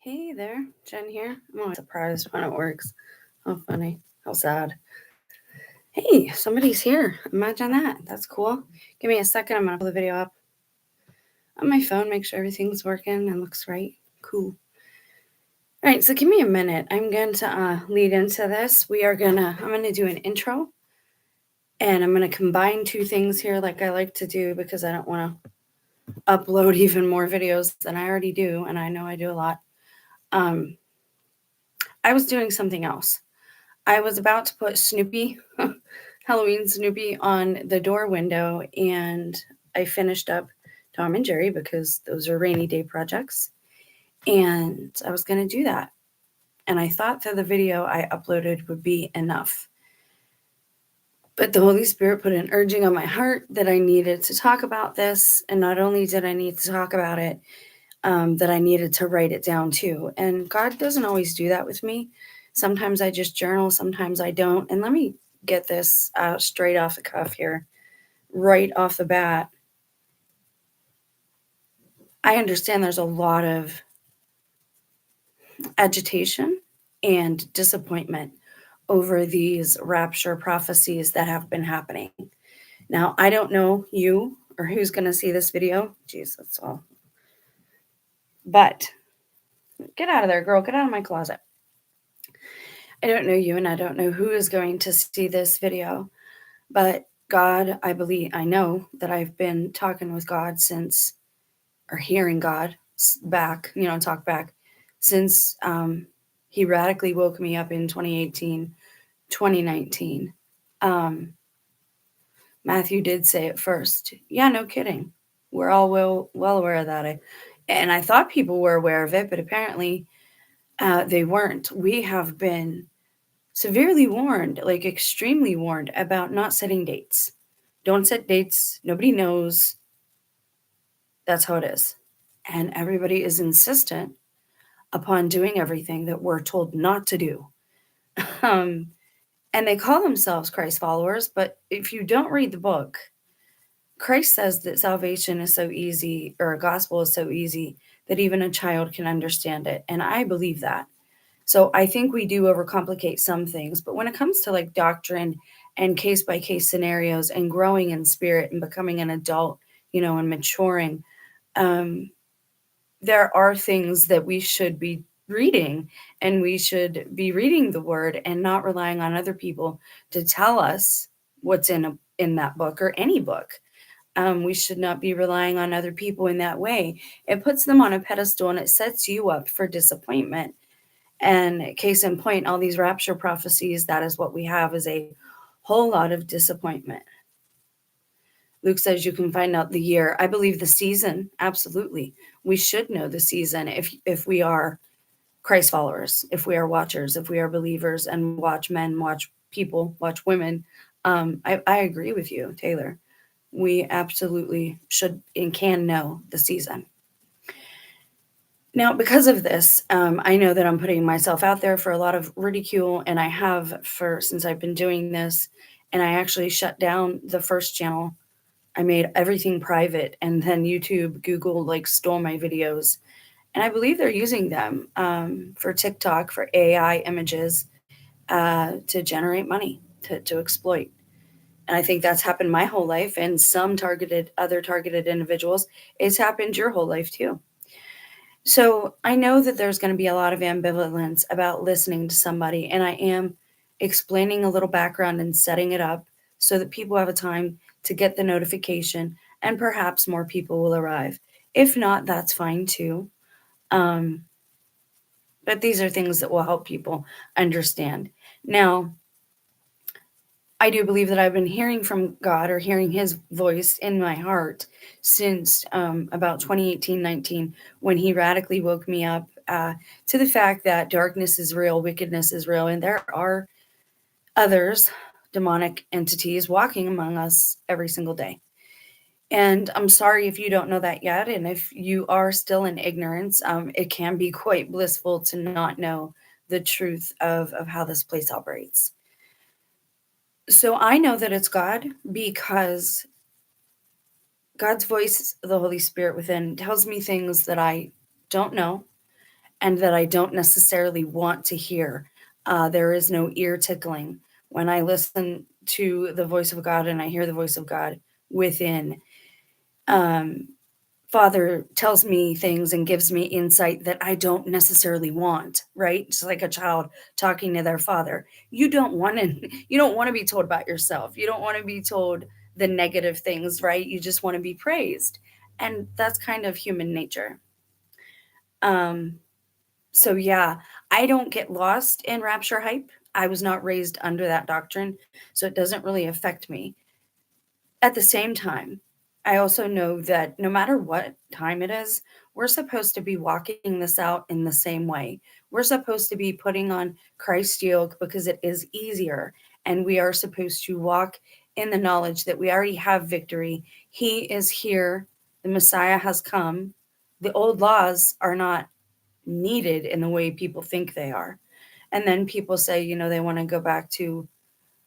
Hey there, Jen here. I'm always surprised when it works. How funny. How sad. Hey, somebody's here. Imagine that. That's cool. Give me a second. I'm going to pull the video up on my phone, make sure everything's working and looks right. Cool. All right, so give me a minute. I'm going to lead into this. I'm going to do an intro and I'm going to combine two things here like I like to do because I don't want to upload even more videos than I already do. And I know I do a lot. I was doing something else. I was about to put Snoopy, Halloween Snoopy, on the door window, and I finished up Tom and Jerry because those are rainy day projects. And I was going to do that. And I thought that the video I uploaded would be enough. But the Holy Spirit put an urging on my heart that I needed to talk about this. And not only did I need to talk about it, that I needed to write it down too. And God doesn't always do that with me. Sometimes I just journal, sometimes I don't. And let me get this straight off the cuff here, right off the bat. I understand there's a lot of agitation and disappointment over these rapture prophecies that have been happening. Now, I don't know you or who's going to see this video. Jeez, that's all. But get out of there, girl. Get out of my closet. I don't know you and I don't know who is going to see this video, but God, I know that I've been talking with God since, or hearing God back, talk back since he radically woke me up in 2018, 2019. Matthew did say it first. Yeah, no kidding. We're all well aware of that. And I thought people were aware of it, but apparently they weren't. We have been severely warned, like extremely warned, about not setting dates. Don't set dates. Nobody knows. That's how it is. And everybody is insistent upon doing everything that we're told not to do. Um, and they call themselves Christ followers, but if you don't read the book, Christ says that salvation is so easy, or a gospel is so easy, that even a child can understand it. And I believe that. So I think we do overcomplicate some things, but when it comes to like doctrine and case by case scenarios and growing in spirit and becoming an adult, and maturing, there are things that we should be reading, and we should be reading the word and not relying on other people to tell us what's in that book or any book. We should not be relying on other people in that way. It puts them on a pedestal and it sets you up for disappointment. And case in point, all these rapture prophecies, that is what we have, is a whole lot of disappointment. Luke says you can find out the year. I believe the season, absolutely. We should know the season if we are Christ followers, if we are watchers, if we are believers and watch men, watch people, watch women. I agree with you, Taylor. We absolutely should and can know the season. Now, because of this, I know that I'm putting myself out there for a lot of ridicule, and I have since I've been doing this, and I actually shut down the first channel. I made everything private, and then YouTube, Google, stole my videos. And I believe they're using them for TikTok, for AI images, to generate money, to exploit. And I think that's happened my whole life, and some other targeted individuals. It's happened your whole life too. So I know that there's going to be a lot of ambivalence about listening to somebody, and I am explaining a little background and setting it up so that people have a time to get the notification, and perhaps more people will arrive. If not, that's fine too. But these are things that will help people understand. Now, I do believe that I've been hearing from God, or hearing his voice in my heart, since about 2018, 19, when he radically woke me up to the fact that darkness is real, wickedness is real, and there are others, demonic entities, walking among us every single day. And I'm sorry if you don't know that yet. And if you are still in ignorance, it can be quite blissful to not know the truth of how this place operates. So I know that it's God because God's voice, the Holy Spirit within, tells me things that I don't know. and that I don't necessarily want to hear. There is no ear tickling. When I listen to the voice of God and I hear the voice of God within, um, Father tells me things and gives me insight that I don't necessarily want, right? Just like a child talking to their father. You don't want to be told about yourself. You don't want to be told the negative things, right? You just want to be praised. And that's kind of human nature. Um, so yeah, I don't get lost in rapture hype. I was not raised under that doctrine, so it doesn't really affect me. At the same time, I also know that no matter what time it is, we're supposed to be walking this out in the same way. We're supposed to be putting on Christ's yoke because it is easier. And we are supposed to walk in the knowledge that we already have victory. He is here. The Messiah has come. The old laws are not needed in the way people think they are. And then people say, they want to go back to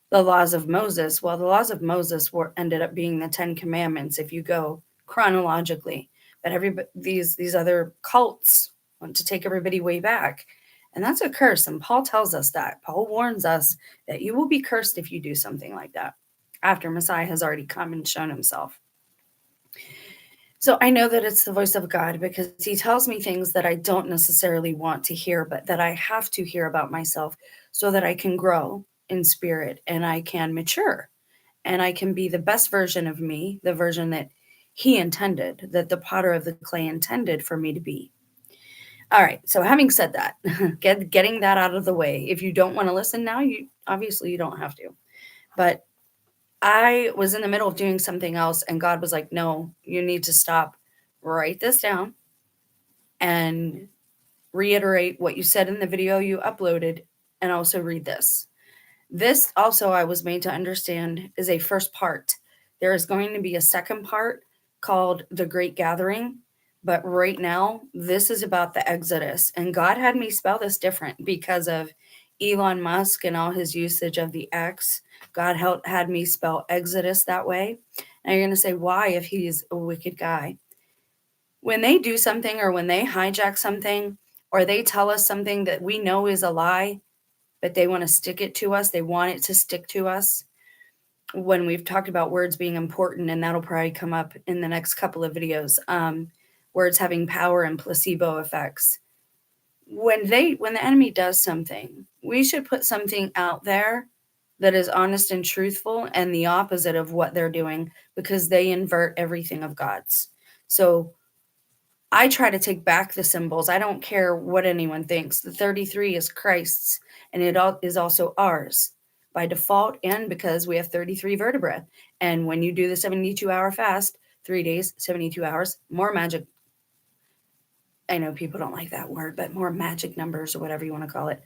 the laws of Moses. Well, the laws of Moses ended up being the 10 Commandments if you go chronologically. But these other cults want to take everybody way back. And that's a curse. And Paul tells us that. Paul warns us that you will be cursed if you do something like that after Messiah has already come and shown himself. So I know that it's the voice of God because he tells me things that I don't necessarily want to hear, but that I have to hear about myself so that I can grow in spirit and I can mature and I can be the best version of me, the version that he intended, that the potter of the clay intended for me to be. All right. So having said that, getting that out of the way, if you don't want to listen now, you don't have to. But I was in the middle of doing something else and God was like, no, you need to stop, write this down and reiterate what you said in the video you uploaded and also read this. This also I was made to understand is a first part. There is going to be a second part called The Great Gathering. But right now, this is about the Exodus. And God had me spell this different because of Elon Musk and all his usage of the X. God had me spell Exodus that way. Now you're going to say, why if he's a wicked guy? When they do something or when they hijack something or they tell us something that we know is a lie, but they want to stick it to us, they want it to stick to us. When we've talked about words being important, and that'll probably come up in the next couple of videos, words having power and placebo effects. When the enemy does something, we should put something out there that is honest and truthful and the opposite of what they're doing because they invert everything of God's. So I try to take back the symbols. I don't care what anyone thinks. The 33 is Christ's and it is also ours by default and because we have 33 vertebrae. And when you do the 72-hour fast, 3 days, 72 hours, more magic. I know people don't like that word, but more magic numbers or whatever you want to call it.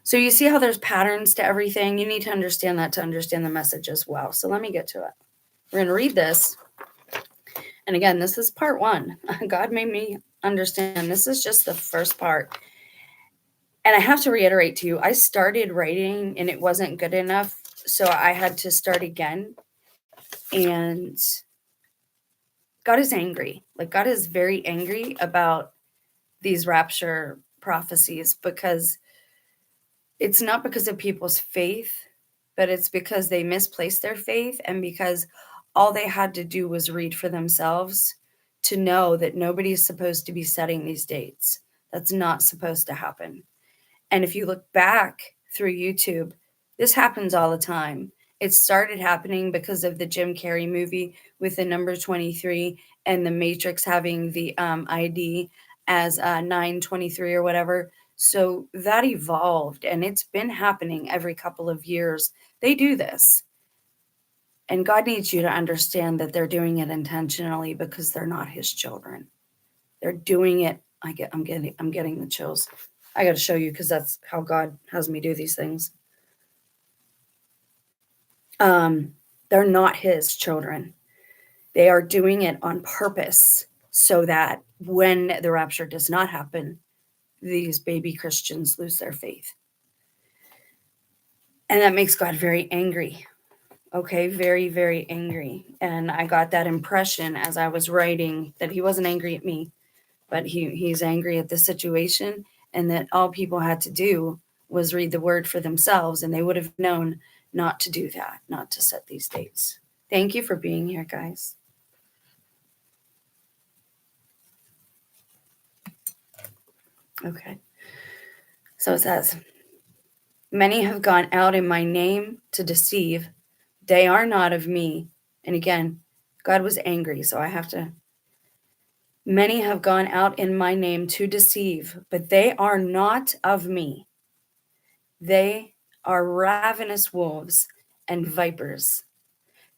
So you see how there's patterns to everything. You need to understand that to understand the message as well. So let me get to it. We're going to read this. And again, this is part 1. God made me understand. This is just the first part. And I have to reiterate to you, I started writing and it wasn't good enough. So I had to start again. And God is angry. Like God is very angry about these rapture prophecies because it's not because of people's faith, but it's because they misplaced their faith and because all they had to do was read for themselves to know that nobody's supposed to be setting these dates. That's not supposed to happen. And if you look back through YouTube, this happens all the time. It started happening because of the Jim Carrey movie with the number 23 and the Matrix having the ID as 923 or whatever. So that evolved and it's been happening every couple of years. They do this. And God needs you to understand that they're doing it intentionally because they're not his children. They're doing it. I'm getting the chills. I got to show you because that's how God has me do these things. They're not his children. They are doing it on purpose so that when the rapture does not happen, these baby Christians lose their faith. And that makes God very angry. Okay, very, very angry. And I got that impression as I was writing that he wasn't angry at me, but he's angry at the situation, and that all people had to do was read the word for themselves, and they would have known not to do that, not to set these dates. Thank you for being here, guys. Okay. So it says, many have gone out in my name to deceive. They are not of me. And again, God was angry, so I have to. Many have gone out in my name to deceive, but they are not of me. They are ravenous wolves and vipers.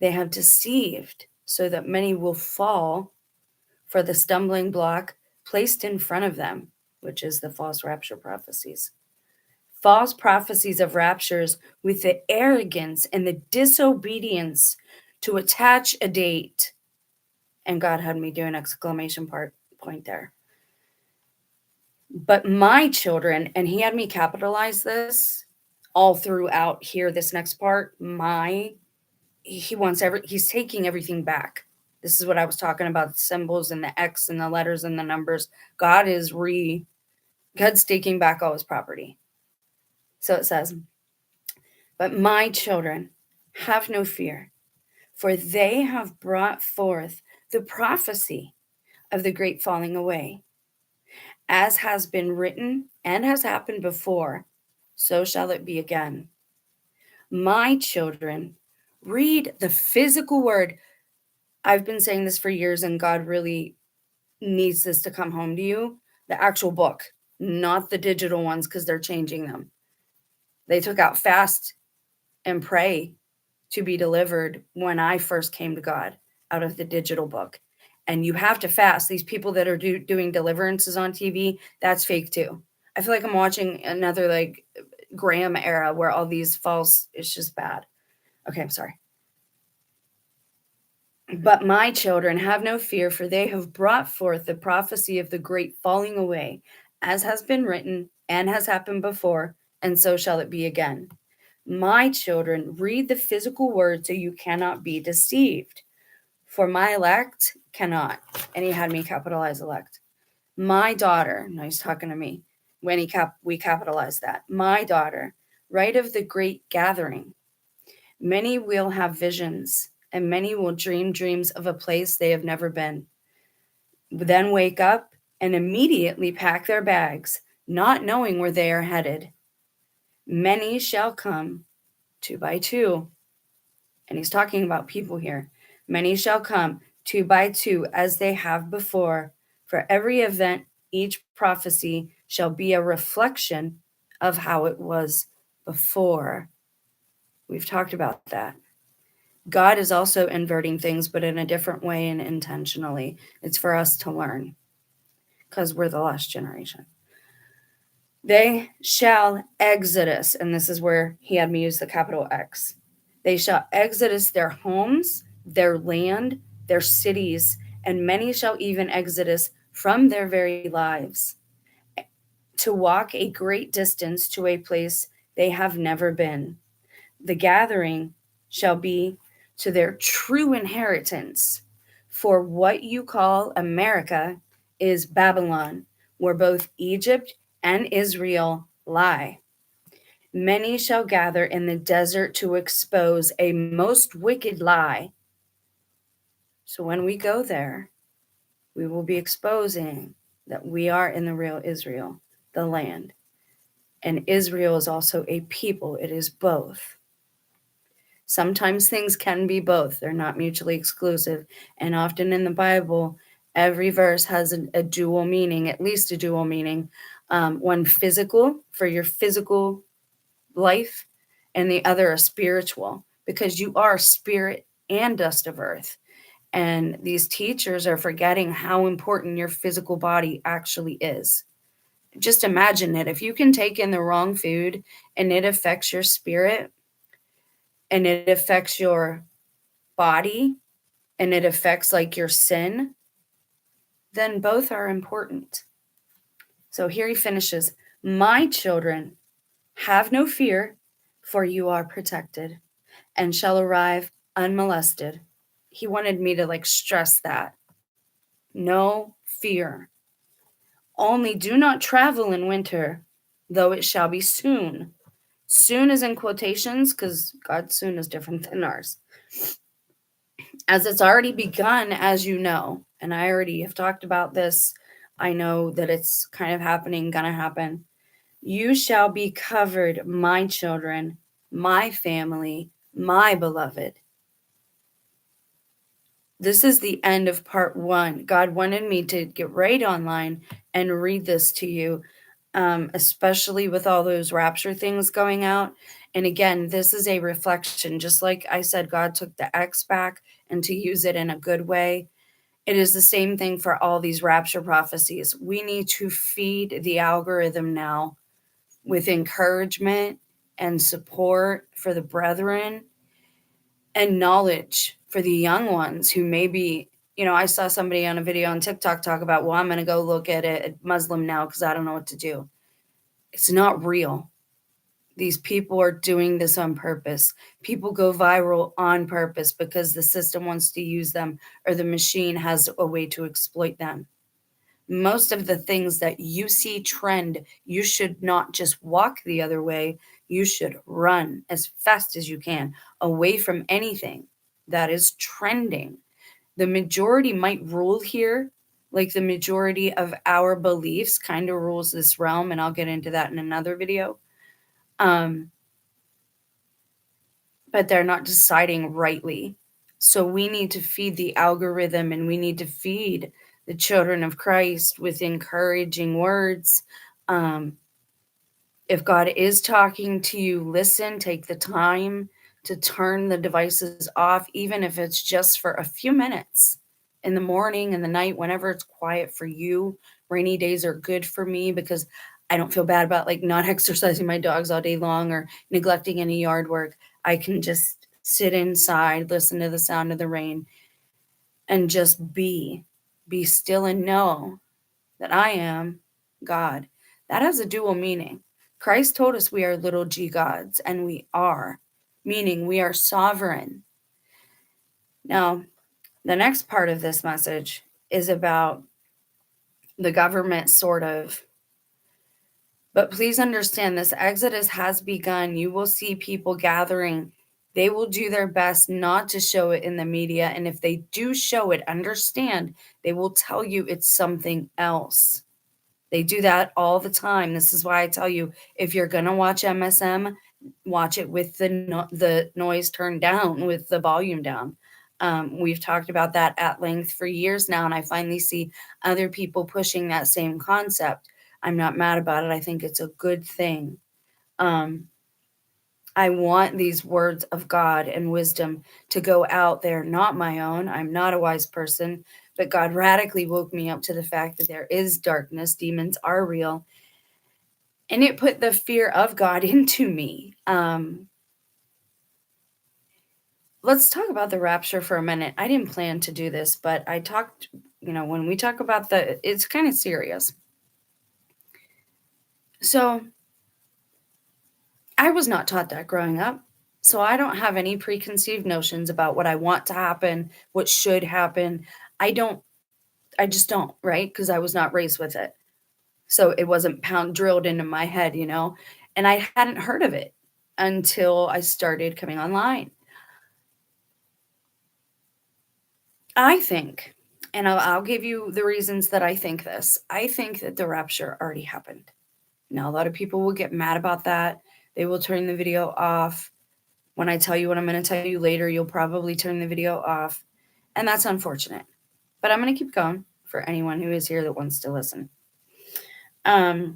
They have deceived so that many will fall for the stumbling block placed in front of them, which is the false rapture prophecies. False prophecies of raptures with the arrogance and the disobedience to attach a date. And God had me do an exclamation point there. But my children, and he had me capitalize this all throughout here, this next part, he's taking everything back. This is what I was talking about, the symbols and the X and the letters and the numbers. God's taking back all his property. So it says, but my children, have no fear, for they have brought forth the prophecy of the great falling away. As has been written and has happened before, so shall it be again. My children, read the physical word. I've been saying this for years, and God really needs this to come home to you. The actual book, not the digital ones, because they're changing them. They took out fast and pray to be delivered when I first came to God out of the digital book. And you have to fast. These people that are doing deliverances on TV, that's fake too. I feel like I'm watching another like Graham era where all these false, it's just bad. Okay, I'm sorry. But my children, have no fear, for they have brought forth the prophecy of the great falling away, as has been written and has happened before, and so shall it be again. My children, read the physical word so you cannot be deceived. For my elect cannot. And he had me capitalize elect. My daughter, no, he's talking to me. When we capitalize that. My daughter, write of the great gathering. Many will have visions, and many will dream dreams of a place they have never been. Then wake up and immediately pack their bags, not knowing where they are headed. Many shall come 2 by 2. And he's talking about people here. Many shall come 2 by 2 as they have before. For every event, each prophecy shall be a reflection of how it was before. We've talked about that. God is also inverting things, but in a different way and intentionally. It's for us to learn because we're the last generation. They shall exodus, and this is where he had me use the capital X. They shall exodus their homes, their land, their cities, and many shall even exodus from their very lives to walk a great distance to a place they have never been. The gathering shall be to their true inheritance. For what you call America is Babylon, where both Egypt and Israel lie. Many shall gather in the desert to expose a most wicked lie. So when we go there, we will be exposing that we are in the real Israel, the land. And Israel is also a people, it is both. Sometimes things can be both, they're not mutually exclusive. And often in the Bible, every verse has a dual meaning, at least a dual meaning. One physical, for your physical life, and the other a spiritual, because you are spirit and dust of earth. And these teachers are forgetting how important your physical body actually is. Just imagine it. If you can take in the wrong food and it affects your spirit, and it affects your body, and it affects like your sin, then both are important. So here he finishes, my children, have no fear, for you are protected and shall arrive unmolested. He wanted me to like stress that. No fear. Only do not travel in winter, though it shall be soon. Soon is in quotations because God's soon is different than ours. As it's already begun, as you know, and I already have talked about this. I know that it's kind of happening, gonna happen. You shall be covered, my children, my family, my beloved. This is the end of part 1. God wanted me to get right online and read this to you, especially with all those rapture things going out. And again, this is a reflection. Just like I said, God took the X back and to use it in a good way. It is the same thing for all these rapture prophecies. We need to feed the algorithm now with encouragement and support for the brethren and knowledge for the young ones who maybe, I saw somebody on a video on TikTok talk about, well, I'm going to go look at a Muslim now because I don't know what to do. It's not real. These people are doing this on purpose. People go viral on purpose because the system wants to use them or the machine has a way to exploit them. Most of the things that you see trend, you should not just walk the other way. You should run as fast as you can away from anything that is trending. The majority might rule here, like the majority of our beliefs kind of rules this realm, and I'll get into that in another video. But they're not deciding rightly. So we need to feed the algorithm and we need to feed the children of Christ with encouraging words. If God is talking to you, listen, take the time to turn the devices off, even if it's just for a few minutes in the morning, in the night, whenever it's quiet for you. Rainy days are good for me because I don't feel bad about like not exercising my dogs all day long or neglecting any yard work. I can just sit inside, listen to the sound of the rain, and just be still and know that I am God. That has a dual meaning. Christ told us we are little g gods, and we are, meaning we are sovereign. Now, the next part of this message is about the government, sort of. But please understand this Exodus has begun. You will see people gathering. They will do their best not to show it in the media. And if they do show it, understand, they will tell you it's something else. They do that all the time. This is why I tell you, if you're going to watch MSM, watch it with the noise turned down, with the volume down. We've talked about that at length for years now, and I finally see other people pushing that same concept. I'm not mad about it. I think it's a good thing. I want these words of God and wisdom to go out there, not my own. I'm not a wise person, but God radically woke me up to the fact that there is darkness. Demons are real. And it put the fear of God into me. Let's talk about the rapture for a minute. I didn't plan to do this, but I talked, when we talk about it's kind of serious. So I was not taught that growing up. So I don't have any preconceived notions about what I want to happen, what should happen. I just don't, right? Because I was not raised with it. So it wasn't drilled into my head, and I hadn't heard of it until I started coming online. I think, and I'll give you the reasons that I think this. I think that the rapture already happened. Now, a lot of people will get mad about that. They will turn the video off. When I tell you what I'm going to tell you later, you'll probably turn the video off. And that's unfortunate. But I'm going to keep going for anyone who is here that wants to listen. I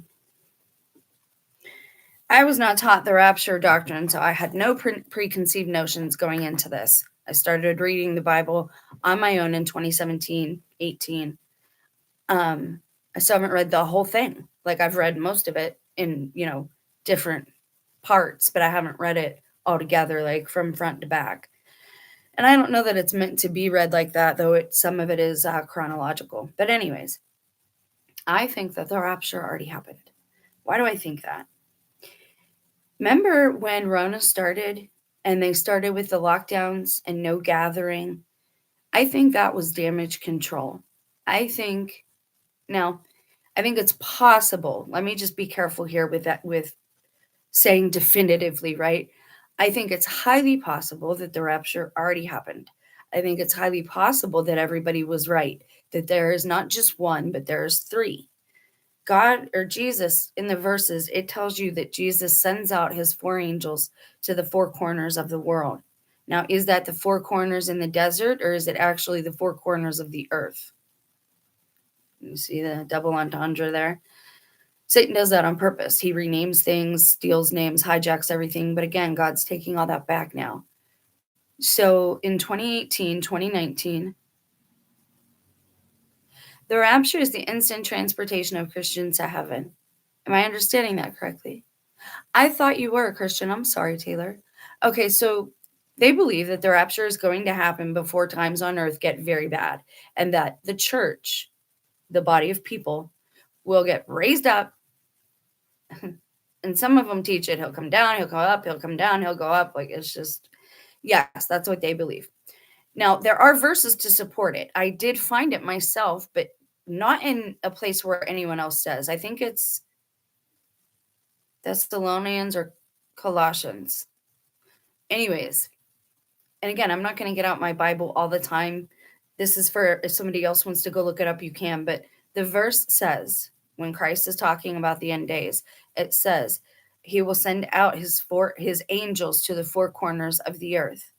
was not taught the rapture doctrine, so I had no preconceived notions going into this. I started reading the Bible on my own in 2017, 18. I still haven't read the whole thing. Like, I've read most of it in, different parts, but I haven't read it all together, like from front to back. And I don't know that it's meant to be read like that, though some of it is chronological. But anyways, I think that the rapture already happened. Why do I think that? Remember when Rona started and they started with the lockdowns and no gathering? I think that was damage control. I think, now, I think it's possible. Let me just be careful here with that, with saying definitively, right? I think it's highly possible that the rapture already happened. I think it's highly possible that everybody was right, that there is not just one, but there's three. God or Jesus, in the verses, it tells you that Jesus sends out his four angels to the four corners of the world. Now, is that the four corners in the desert, or is it actually the four corners of the earth? You see the double entendre there? Satan does that on purpose. He renames things, steals names, hijacks everything. But again, God's taking all that back now. So in 2018, 2019, the rapture is the instant transportation of Christians to heaven. Am I understanding that correctly? I thought you were a Christian. I'm sorry, Taylor. Okay, so they believe that the rapture is going to happen before times on earth get very bad, and that the church, the body of people, will get raised up. And some of them teach it. He'll come down, he'll go up, he'll come down, he'll go up. Like, it's just, yes, that's what they believe. Now, there are verses to support it. I did find it myself, but not in a place where anyone else says. I think it's Thessalonians or Colossians. Anyways, and again, I'm not going to get out my Bible all the time. This is for if somebody else wants to go look it up, you can. But the verse says, when Christ is talking about the end days, it says he will send out his angels to the four corners of the earth.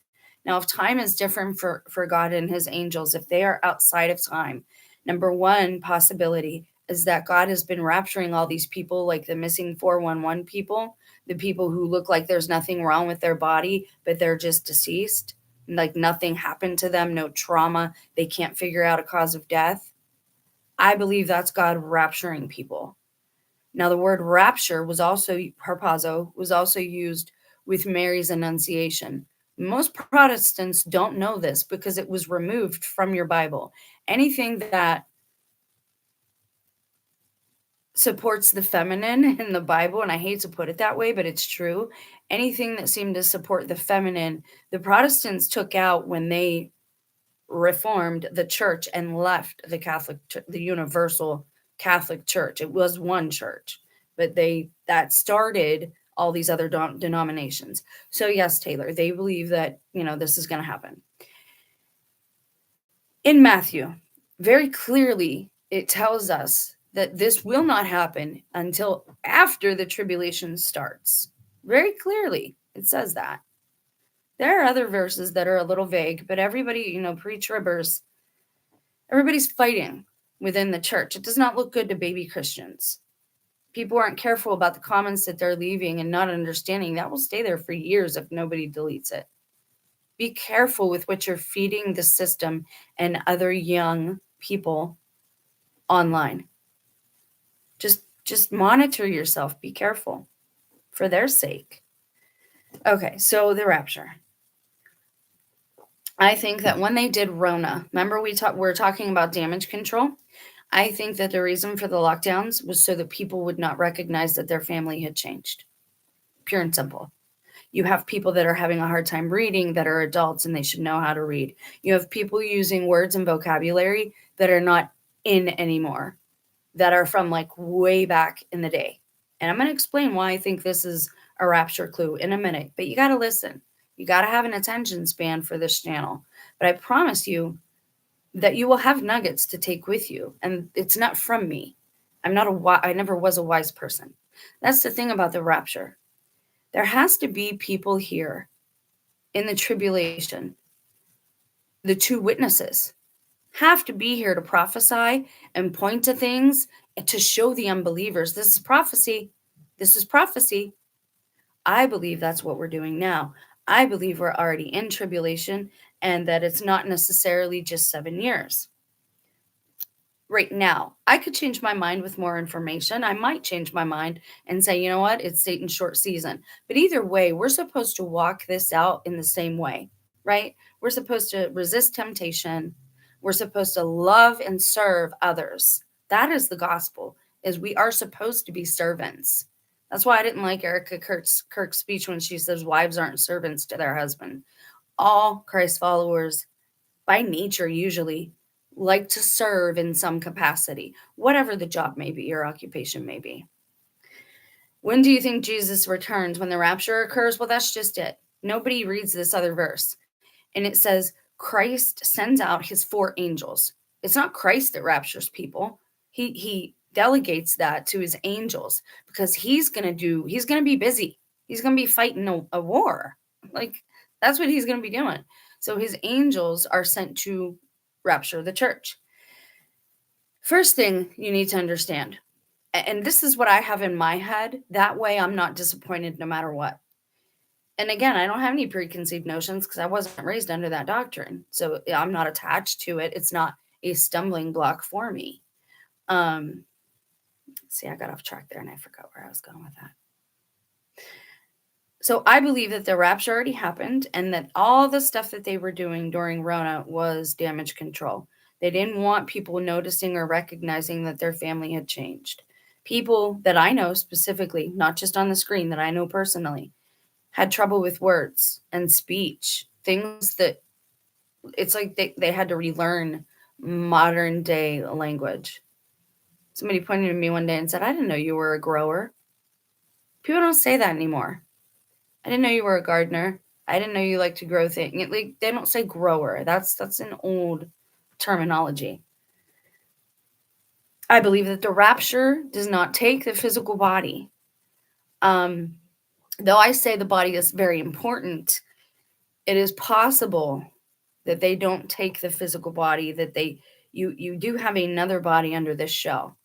Now, if time is different for God and his angels, if they are outside of time, number one possibility is that God has been rapturing all these people, like the missing 411 people, the people who look like there's nothing wrong with their body, but they're just deceased, like nothing happened to them, no trauma, they can't figure out a cause of death. I believe that's God rapturing people. Now, the word rapture was also, harpazo, was also used with Mary's Annunciation. Most Protestants don't know this because it was removed from your Bible. Anything that supports the feminine in the Bible, and I hate to put it that way, but it's true. Anything that seemed to support the feminine, the Protestants took out when they reformed the church and left the universal Catholic Church. It was one church, but that started all these other denominations. So yes, Taylor, they believe that, this is going to happen. In Matthew, very clearly, it tells us that this will not happen until after the tribulation starts. Very clearly, it says that. There are other verses that are a little vague, but everybody, pre-tribbers, everybody's fighting within the church. It does not look good to baby Christians. People aren't careful about the comments that they're leaving and not understanding that will stay there for years if nobody deletes it. Be careful with what you're feeding the system and other young people online. Just monitor yourself. Be careful for their sake. Okay, so the rapture. I think that when they did Rona, remember we're talking about damage control? I think that the reason for the lockdowns was so that people would not recognize that their family had changed. Pure and simple. You have people that are having a hard time reading that are adults and they should know how to read. You have people using words and vocabulary that are not in anymore, that are from like way back in the day. And I'm going to explain why I think this is a rapture clue in a minute, but you got to listen. You got to have an attention span for this channel. But I promise you that you will have nuggets to take with you. And it's not from me. I never was a wise person. That's the thing about the rapture. There has to be people here in the tribulation. The two witnesses have to be here to prophesy and point to things and to show the unbelievers. This is prophecy. This is prophecy. I believe that's what we're doing now. I believe we're already in tribulation and that it's not necessarily just 7 years. Right now, I could change my mind with more information. I might change my mind and say, you know what, it's Satan's short season. But either way, we're supposed to walk this out in the same way, right? We're supposed to resist temptation. We're supposed to love and serve others. That is the gospel, is we are supposed to be servants. That's why I didn't like Erica Kirk's speech when she says wives aren't servants to their husband. All Christ followers, by nature usually, like to serve in some capacity, whatever the job may be, your occupation may be. When do you think Jesus returns? When the rapture occurs? Well, that's just it. Nobody reads this other verse. And it says, Christ sends out his 4 angels. It's not Christ that raptures people. He delegates that to his angels because he's going to be busy. He's going to be fighting a war. Like, that's what he's going to be doing. So his angels are sent to rapture the church. First thing you need to understand, and this is what I have in my head, that way I'm not disappointed no matter what. And again, I don't have any preconceived notions because I wasn't raised under that doctrine. So I'm not attached to it. It's not a stumbling block for me. See, I got off track there and I forgot where I was going with that. So I believe that the rapture already happened and that all the stuff that they were doing during Rona was damage control. They didn't want people noticing or recognizing that their family had changed. People that I know specifically, not just on the screen, that I know personally, had trouble with words and speech, things that it's like they had to relearn modern day language. Somebody pointed at me one day and said, I didn't know you were a grower. People don't say that anymore. I didn't know you were a gardener. I didn't know you like to grow things. Like, they don't say grower. That's an old terminology. I believe that the rapture does not take the physical body. Though I say the body is very important, it is possible that they don't take the physical body, that you do have another body under this shell.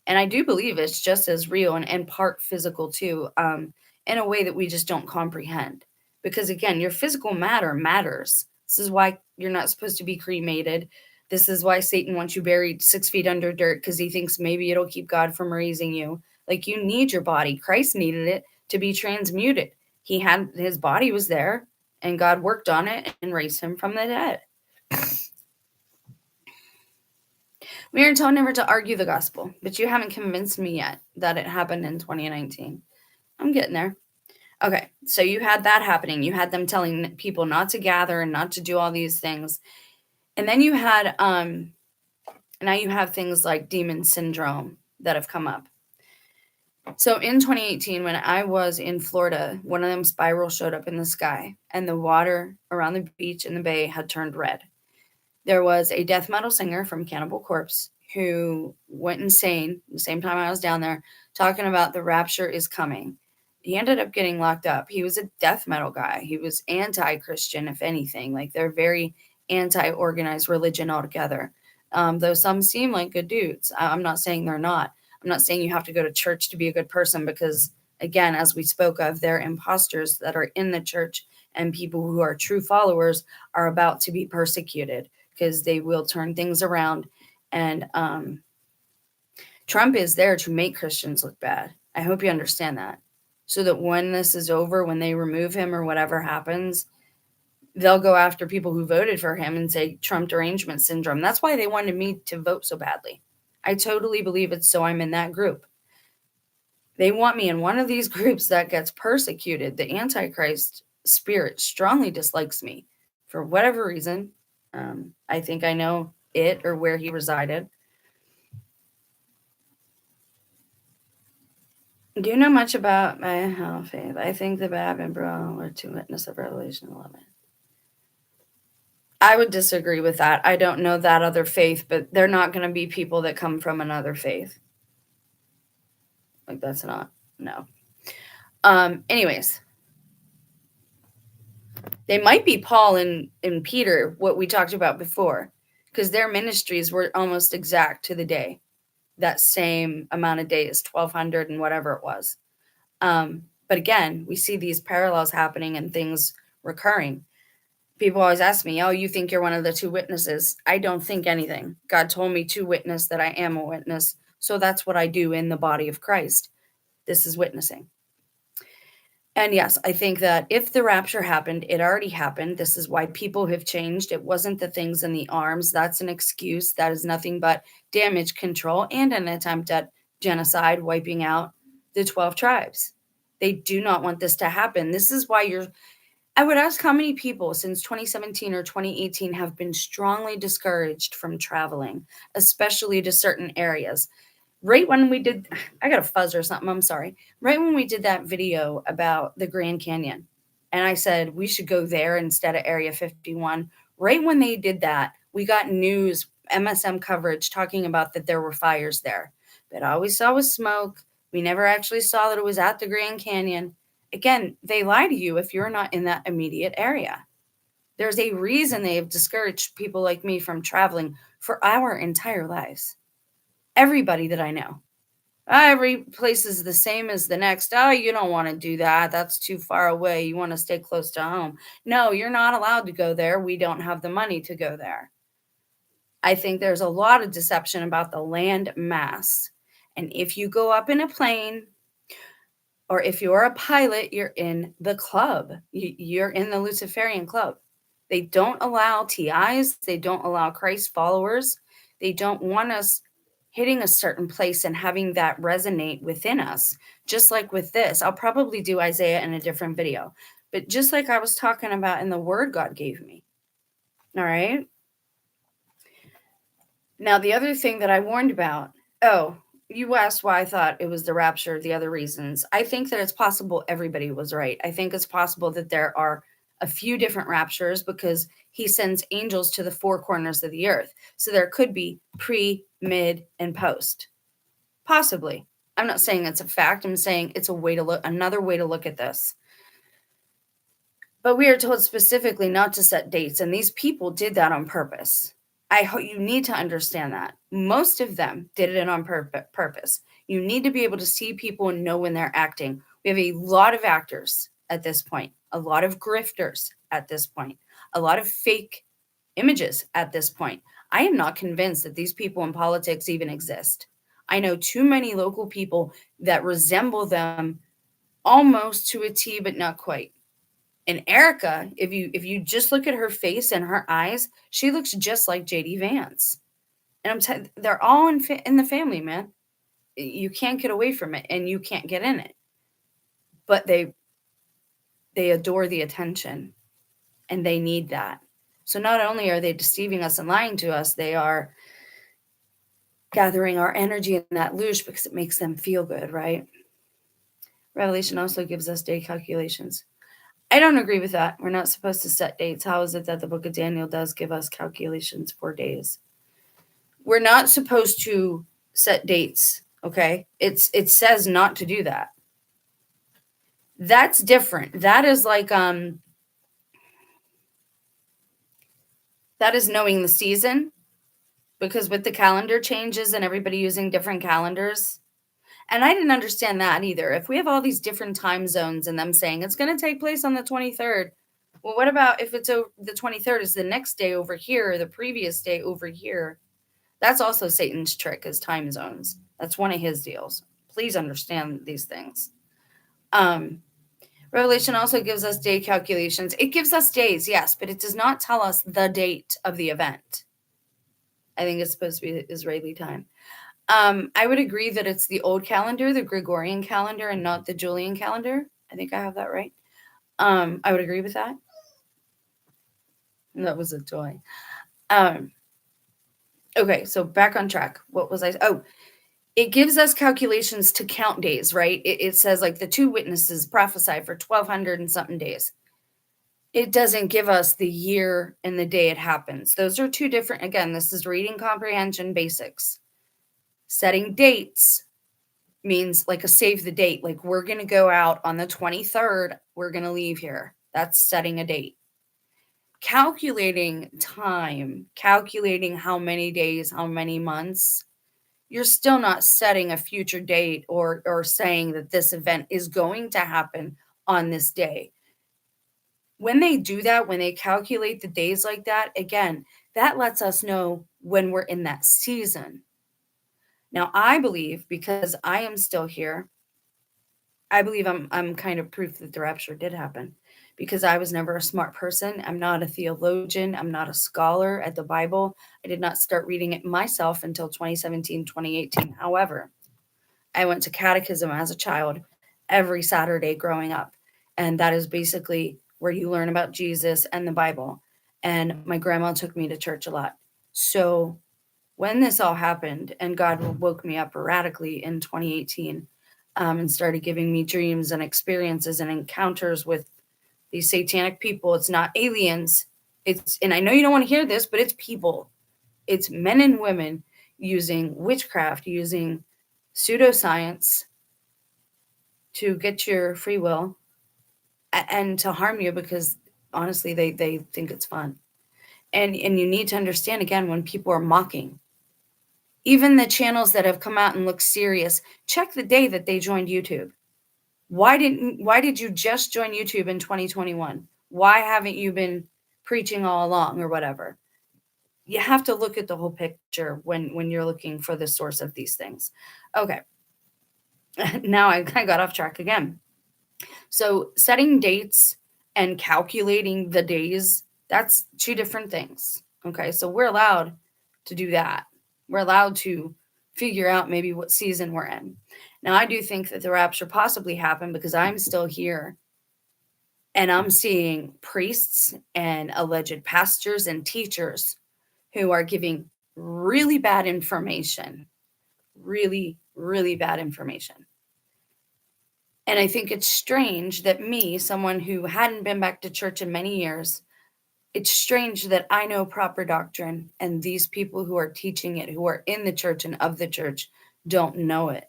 And I do believe it's just as real and part physical too, in a way that we just don't comprehend. Because again, your physical matter matters. This is why you're not supposed to be cremated. This is why Satan wants you buried 6 feet under dirt, because he thinks maybe it'll keep God from raising you. Like, you need your body. Christ needed it to be transmuted. His body was there, and God worked on it and raised him from the dead. We are told never to argue the gospel, but you haven't convinced me yet that it happened in 2019. I'm getting there. Okay, so you had that happening. You had them telling people not to gather and not to do all these things. And then you had, now you have things like demon syndrome that have come up. So in 2018, when I was in Florida, one of them spirals showed up in the sky, and the water around the beach in the bay had turned red. There was a death metal singer from Cannibal Corpse who went insane the same time I was down there, talking about the rapture is coming. He ended up getting locked up. He was a death metal guy. He was anti-Christian, if anything. Like, they're very anti-organized religion altogether. Though some seem like good dudes. I'm not saying they're not. I'm not saying you have to go to church to be a good person, because, again, as we spoke of, they're imposters that are in the church, and people who are true followers are about to be persecuted because they will turn things around. And Trump is there to make Christians look bad. I hope you understand that. So that when this is over, when they remove him or whatever happens, they'll go after people who voted for him and say Trump derangement syndrome. That's why they wanted me to vote so badly. I totally believe it's so I'm in that group. They want me in one of these groups that gets persecuted. The Antichrist spirit strongly dislikes me for whatever reason. I think I know it or where he resided. Do you know much about my faith? I think the Bab and Bro are two witnesses of Revelation 11. I would disagree with that. I don't know that other faith, but they're not going to be people that come from another faith. Like, that's not, no. Anyways, they might be Paul and Peter, what we talked about before, because their ministries were almost exact to the day. That same amount of days, 1,200 and whatever it was. But again, we see these parallels happening and things recurring. People always ask me, oh, you think you're one of the two witnesses? I don't think anything. God told me to witness that I am a witness. So that's what I do in the body of Christ. This is witnessing. And yes, I think that if the rapture happened, it already happened. This is why people have changed. It wasn't the things in the arms. That's an excuse. That is nothing but damage control and an attempt at genocide, wiping out the 12 tribes. They do not want this to happen. This is why I would ask how many people since 2017 or 2018 have been strongly discouraged from traveling, especially to certain areas. Right when we did, I got a fuzz or something, I'm sorry. Right when we did that video about the Grand Canyon, and I said we should go there instead of Area 51, right when they did that, we got news, MSM coverage talking about that there were fires there. But all we saw was smoke. We never actually saw that it was at the Grand Canyon. Again, they lie to you if you're not in that immediate area. There's a reason they have discouraged people like me from traveling for our entire lives. Everybody that I know. Every place is the same as the next. Oh, you don't want to do that. That's too far away. You want to stay close to home. No, you're not allowed to go there. We don't have the money to go there. I think there's a lot of deception about the land mass. And if you go up in a plane, or if you're a pilot, you're in the club. You're in the Luciferian club. They don't allow TIs. They don't allow Christ followers. They don't want us hitting a certain place and having that resonate within us. Just like with this, I'll probably do Isaiah in a different video. But just like I was talking about in the word God gave me. All right. Now, the other thing that I warned about, you asked why I thought it was the rapture, the other reasons. I think that it's possible everybody was right. I think it's possible that there are a few different raptures because he sends angels to the four corners of the earth. So there could be pre, mid, and post. Possibly. I'm not saying it's a fact. I'm saying it's a way to look, another way to look at this. But we are told specifically not to set dates, and these people did that on purpose. I hope you need to understand that. Most of them did it on purpose. You need to be able to see people and know when they're acting. We have a lot of actors at this point, a lot of grifters at this point, a lot of fake images at this point. I am not convinced that these people in politics even exist. I know too many local people that resemble them almost to a T, but not quite. And Erica, if you just look at her face and her eyes, she looks just like JD Vance. And they're all in the family, man. You can't get away from it, and you can't get in it. But they adore the attention, and they need that. So not only are they deceiving us and lying to us, they are gathering our energy in that luge because it makes them feel good, right? Revelation also gives us day calculations. I don't agree with that. We're not supposed to set dates. How is it that the book of Daniel does give us calculations for days? We're not supposed to set dates, okay? It says not to do that. That's different. That is like that is knowing the season, because with the calendar changes and everybody using different calendars, and I didn't understand that either. If we have all these different time zones and them saying it's going to take place on the 23rd, well, what about if it's the 23rd is the next day over here, or the previous day over here? That's also Satan's trick, is time zones. That's one of his deals. Please understand these things. Revelation also gives us day calculations. It gives us days, yes, but it does not tell us the date of the event. I think it's supposed to be Israeli time. I would agree that it's the old calendar, the Gregorian calendar, and not the Julian calendar. I think I have that right. I would agree with that. That was a toy. Okay, so back on track. What was I? Oh, it gives us calculations to count days, right? It says like the two witnesses prophesy for 1,200 and something days. It doesn't give us the year and the day it happens. Those are two different. Again, this is reading comprehension basics. Setting dates means like a save the date. Like we're going to go out on the 23rd. We're going to leave here. That's setting a date. Calculating time, calculating how many days, how many months, you're still not setting a future date or saying that this event is going to happen on this day. When they do that, when they calculate the days like that, again, that lets us know when we're in that season. Now, I believe, because I am still here, I believe I'm kind of proof that the rapture did happen, because I was never a smart person. I'm not a theologian. I'm not a scholar at the Bible. I did not start reading it myself until 2017, 2018. However, I went to catechism as a child every Saturday growing up. And that is basically where you learn about Jesus and the Bible. And my grandma took me to church a lot. So when this all happened and God woke me up radically in 2018, and started giving me dreams and experiences and encounters with these satanic people, it's not aliens. And I know you don't want to hear this, but it's people. It's men and women using witchcraft, using pseudoscience to get your free will and to harm you because honestly they think it's fun. And you need to understand, again, when people are mocking, even the channels that have come out and look serious, check the day that they joined YouTube. Why did you just join YouTube in 2021? Why haven't you been preaching all along or whatever? You have to look at the whole picture when you're looking for the source of these things. Okay. Now I got off track again. So setting dates and calculating the days, that's two different things. Okay. So we're allowed to do that. We're allowed to figure out maybe what season we're in. Now, I do think that the rapture possibly happened because I'm still here and I'm seeing priests and alleged pastors and teachers who are giving really bad information, really, really bad information. And I think it's strange that me, someone who hadn't been back to church in many years, it's strange that I know proper doctrine and these people who are teaching it, who are in the church and of the church, don't know it.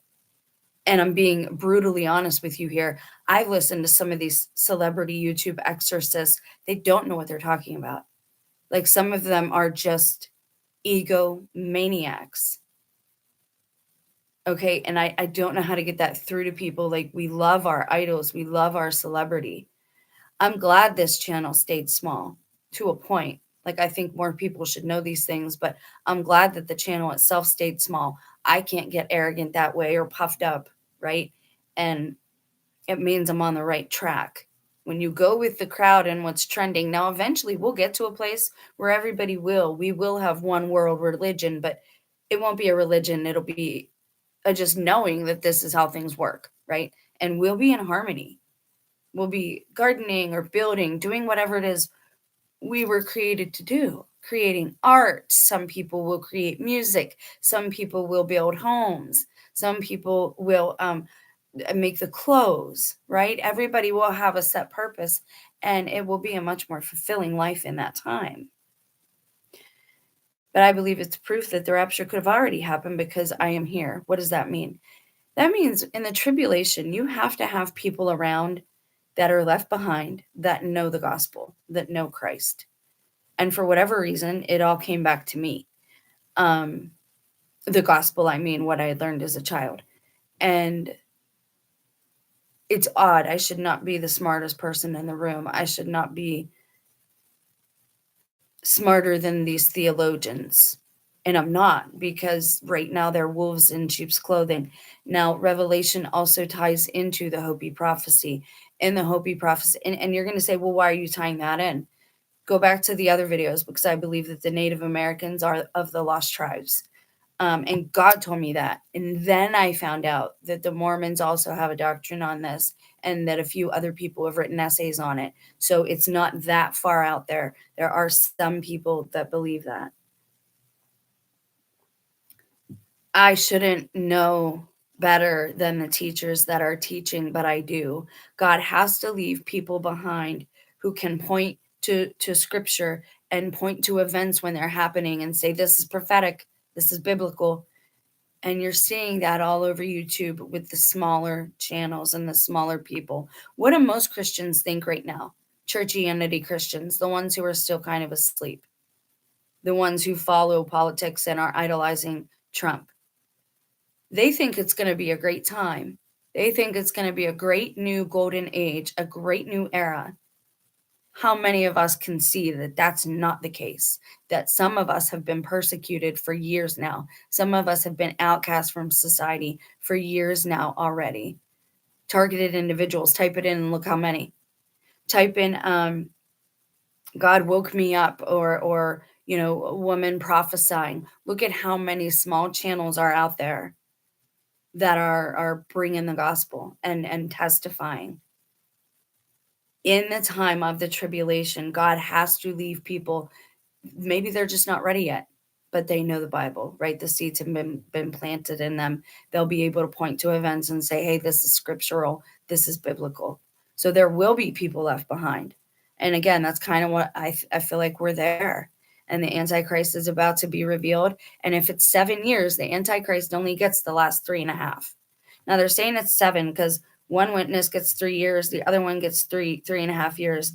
And I'm being brutally honest with you here. I've listened to some of these celebrity YouTube exorcists. They don't know what they're talking about. Like, some of them are just ego maniacs. Okay. And I don't know how to get that through to people. Like, we love our idols, we love our celebrity. I'm glad this channel stayed small to a point. Like, I think more people should know these things, but I'm glad that the channel itself stayed small. I can't get arrogant that way or puffed up, right? And it means I'm on the right track. When you go with the crowd and what's trending, now eventually we'll get to a place where we will have one world religion, but it won't be a religion. It'll be just knowing that this is how things work, right? And we'll be in harmony. We'll be gardening or building, doing whatever it is we were created to do, creating art. Some people will create music. Some people will build homes. Some people will make the clothes, right? Everybody will have a set purpose, and it will be a much more fulfilling life in that time. But I believe it's proof that the rapture could have already happened because I am here. What does that mean? That means in the tribulation, you have to have people around that are left behind that know the gospel, that know Christ. And for whatever reason, it all came back to me. The gospel, I mean, what I had learned as a child. And it's odd. I should not be the smartest person in the room. I should not be smarter than these theologians. And I'm not, because right now they're wolves in sheep's clothing. Now, Revelation also ties into the Hopi prophecy. In the Hopi prophecy, and you're going to say, well, why are you tying that in? Go back to the other videos, because I believe that the Native Americans are of the lost tribes. And God told me that. And then I found out that the Mormons also have a doctrine on this, and that a few other people have written essays on it. So it's not that far out there. There are some people that believe that. I shouldn't know better than the teachers that are teaching, but I do. God has to leave people behind who can point to scripture and point to events when they're happening and say, this is prophetic, this is biblical. And you're seeing that all over YouTube with the smaller channels and the smaller people. What do most Christians think right now? Churchianity Christians, the ones who are still kind of asleep, the ones who follow politics and are idolizing Trump. They think it's going to be a great time. They think it's going to be a great new golden age, a great new era. How many of us can see that that's not the case? That some of us have been persecuted for years now. Some of us have been outcast from society for years now already. Targeted individuals, type it in and look how many. Type in God woke me up, or a woman prophesying. Look at how many small channels are out there that are bringing the gospel and testifying. in the time of the tribulation, God has to leave people. Maybe they're just not ready yet, but they know the Bible, right? The seeds have been planted in them. They'll be able to point to events and say, hey, this is scriptural, this is biblical. So there will be people left behind. And again, that's kind of what I feel like we're there. And the Antichrist is about to be revealed. And if it's 7 years, the Antichrist only gets the last 3.5. Now they're saying it's 7 because one witness gets 3 years, the other one gets 3.5 years.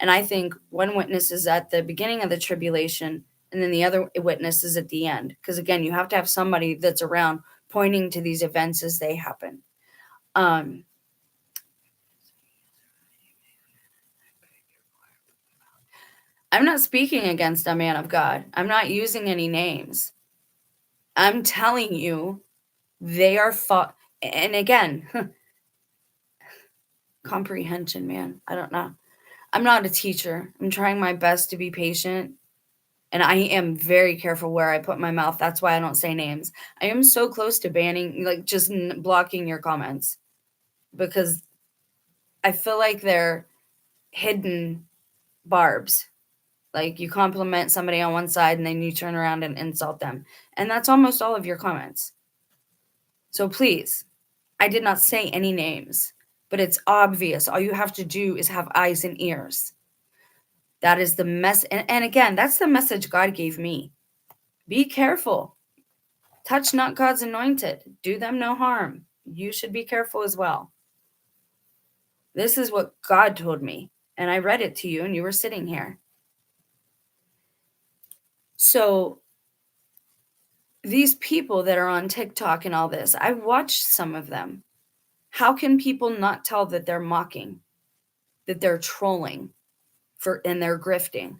And I think one witness is at the beginning of the tribulation, and then the other witness is at the end. Because again, you have to have somebody that's around pointing to these events as they happen. I'm not speaking against a man of God. I'm not using any names. I'm telling you, they are fought. And again, comprehension, man. I don't know. I'm not a teacher. I'm trying my best to be patient. And I am very careful where I put my mouth. That's why I don't say names. I am so close to banning, like just blocking your comments, because I feel like they're hidden barbs. Like you compliment somebody on one side and then you turn around and insult them. And that's almost all of your comments. So please, I did not say any names, but it's obvious. All you have to do is have eyes and ears. That is the mess. And again, that's the message God gave me. Be careful. Touch not God's anointed. Do them no harm. You should be careful as well. This is what God told me. And I read it to you and you were sitting here. So these people that are on TikTok and all this, I watched some of them. How can people not tell that they're mocking, that they're trolling, and they're grifting,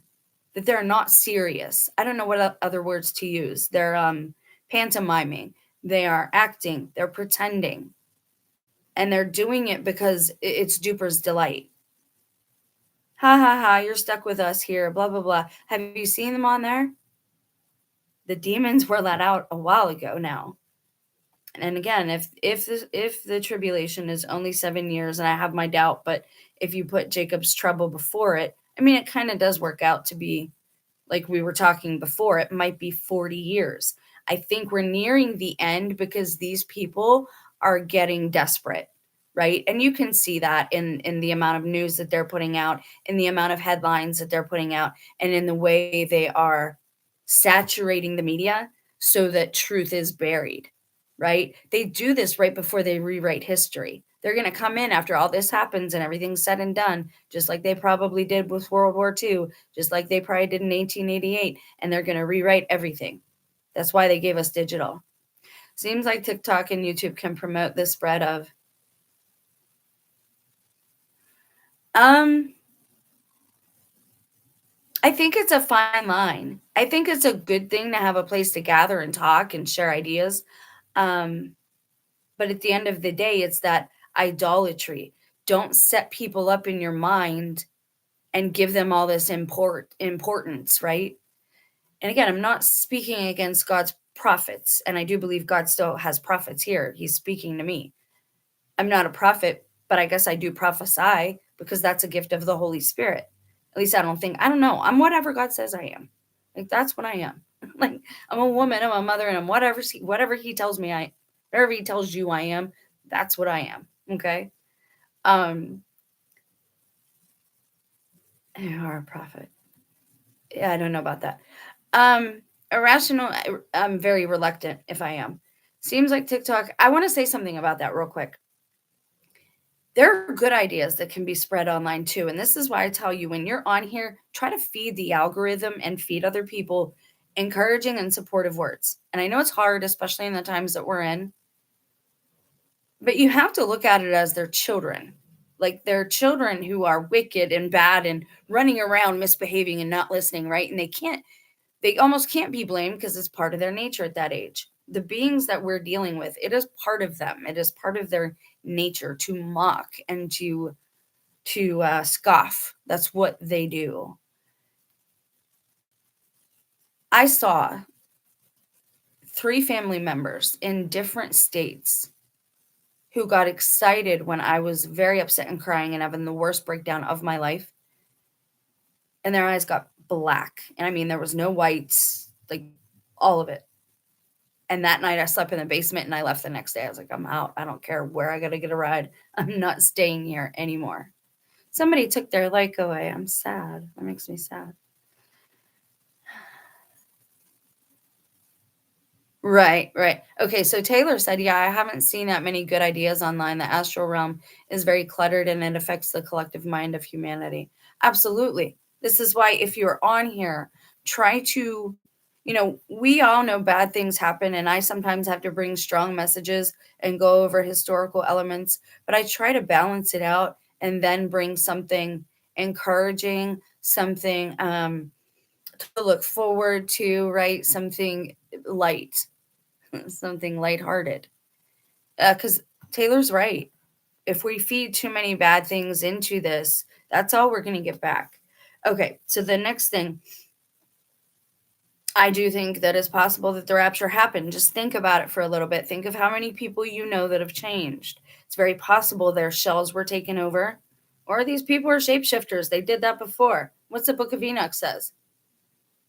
that they're not serious? I don't know what other words to use. They're pantomiming, they are acting, they're pretending, and they're doing it because it's Duper's delight. Ha ha ha, you're stuck with us here, blah blah blah. Have you seen them on there? The demons were let out a while ago now. And again, if the tribulation is only 7 years, and I have my doubt, but if you put Jacob's trouble before it, I mean, it kind of does work out to be, like we were talking before, it might be 40 years. I think we're nearing the end because these people are getting desperate, right? And you can see that in the amount of news that they're putting out, in the amount of headlines that they're putting out, and in the way they are saturating the media so that truth is buried, right? They do this right before they rewrite history. They're going to come in after all this happens and everything's said and done, just like they probably did with World War II, just like they probably did in 1888, and they're going to rewrite everything. That's why they gave us digital. Seems like TikTok and YouTube can promote the spread of I think it's a fine line. I think it's a good thing to have a place to gather and talk and share ideas. But at the end of the day, it's that idolatry. Don't set people up in your mind and give them all this importance, right? And again, I'm not speaking against God's prophets, and I do believe God still has prophets here. He's speaking to me. I'm not a prophet, but I guess I do prophesy because that's a gift of the Holy Spirit. At least I don't know. I'm whatever God says I am. Like that's what I am. Like I'm a woman, I'm a mother, and I'm whatever he tells me whatever he tells you I am, that's what I am. Okay? You are a prophet. Yeah, I don't know about that. Irrational, I'm very reluctant if I am. Seems like TikTok. I want to say something about that real quick. There are good ideas that can be spread online too. And this is why I tell you when you're on here, try to feed the algorithm and feed other people encouraging and supportive words. And I know it's hard, especially in the times that we're in, but you have to look at it as their children. Like they're children who are wicked and bad and running around misbehaving and not listening, right? And they almost can't be blamed because it's part of their nature at that age. The beings that we're dealing with, it is part of them. It is part of their nature to mock and to scoff. That's what they do. I saw 3 family members in different states who got excited when I was very upset and crying and having the worst breakdown of my life. And their eyes got black. And I mean, there was no whites, like all of it. And that night I slept in the basement and I left the next day. I was like, I'm out. I don't care where I got to get a ride. I'm not staying here anymore. Somebody took their light away. I'm sad. That makes me sad. Right, right. Okay, so Taylor said, yeah, I haven't seen that many good ideas online. The astral realm is very cluttered and it affects the collective mind of humanity. Absolutely. This is why, if you're on here, try to, we all know bad things happen, and I sometimes have to bring strong messages and go over historical elements, but I try to balance it out and then bring something encouraging, something to look forward to, right? Something light, something lighthearted. Because Taylor's right. If we feed too many bad things into this, that's all we're going to get back. Okay, so the next thing, I do think that it's possible that the rapture happened. Just think about it for a little bit. Think of how many people you know that have changed. It's very possible their shells were taken over, or these people are shapeshifters. They did that before. What's the book of Enoch says?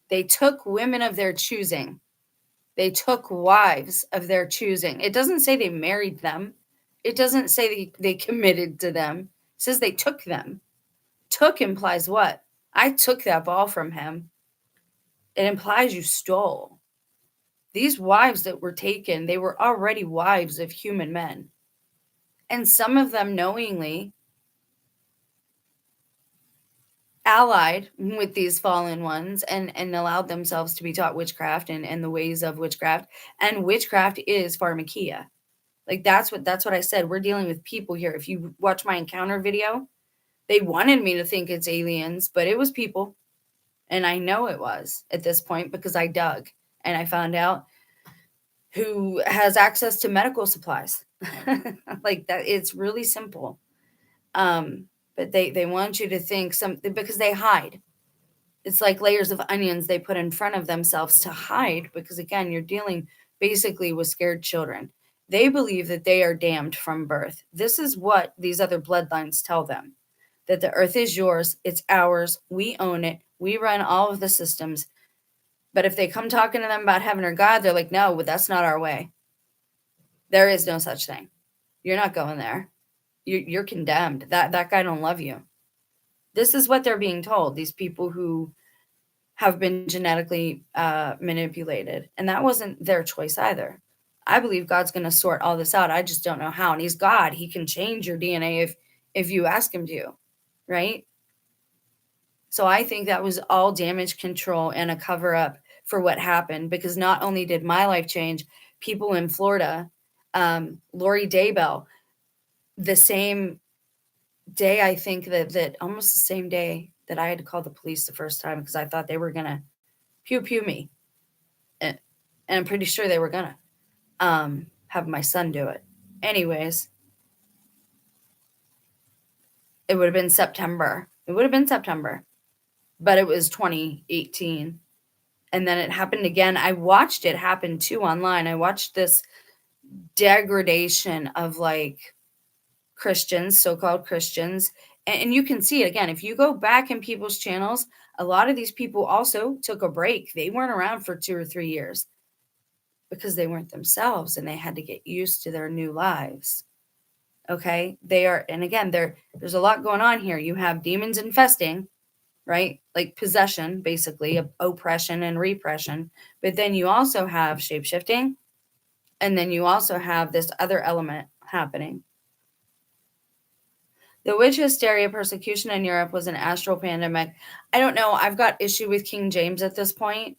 They took women of their choosing. They took wives of their choosing. It doesn't say they married them. It doesn't say they committed to them. It says they took them. Took implies what? I took that ball from him. It implies you stole. These wives that were taken, they were already wives of human men. And some of them knowingly allied with these fallen ones and allowed themselves to be taught witchcraft and the ways of witchcraft. And witchcraft is pharmakia. Like that's what I said. We're dealing with people here. If you watch my encounter video, they wanted me to think it's aliens, but it was people. And I know it was at this point because I dug and I found out who has access to medical supplies. Like that, it's really simple. But they want you to think something because they hide. It's like layers of onions they put in front of themselves to hide because, again, you're dealing basically with scared children. They believe that they are damned from birth. This is what these other bloodlines tell them, that the earth is yours, it's ours, we own it, we run all of the systems. But if they come talking to them about heaven or God, they're like, no, that's not our way. There is no such thing. You're not going there. You're condemned. That guy don't love you. This is what they're being told, these people who have been genetically manipulated. And that wasn't their choice either. I believe God's going to sort all this out. I just don't know how. And he's God. He can change your DNA if you ask him to, right? So I think that was all damage control and a cover up for what happened, because not only did my life change, people in Florida, Lori Daybell, the same day, I think that almost the same day that I had to call the police the first time because I thought they were going to pew pew me. And I'm pretty sure they were going to have my son do it. Anyways, it would have been September. It would have been September. But it was 2018. And then it happened again. I watched it happen too online. I watched this degradation of like Christians, so-called Christians. And you can see it again. If you go back in people's channels, a lot of these people also took a break. They weren't around for 2 or 3 years because they weren't themselves and they had to get used to their new lives. Okay? They are, and again, there's a lot going on here. You have demons infesting, right? Like possession, basically, oppression and repression. But then you also have shapeshifting. And then you also have this other element happening. The witch hysteria persecution in Europe was an astral pandemic. I don't know. I've got issue with King James at this point.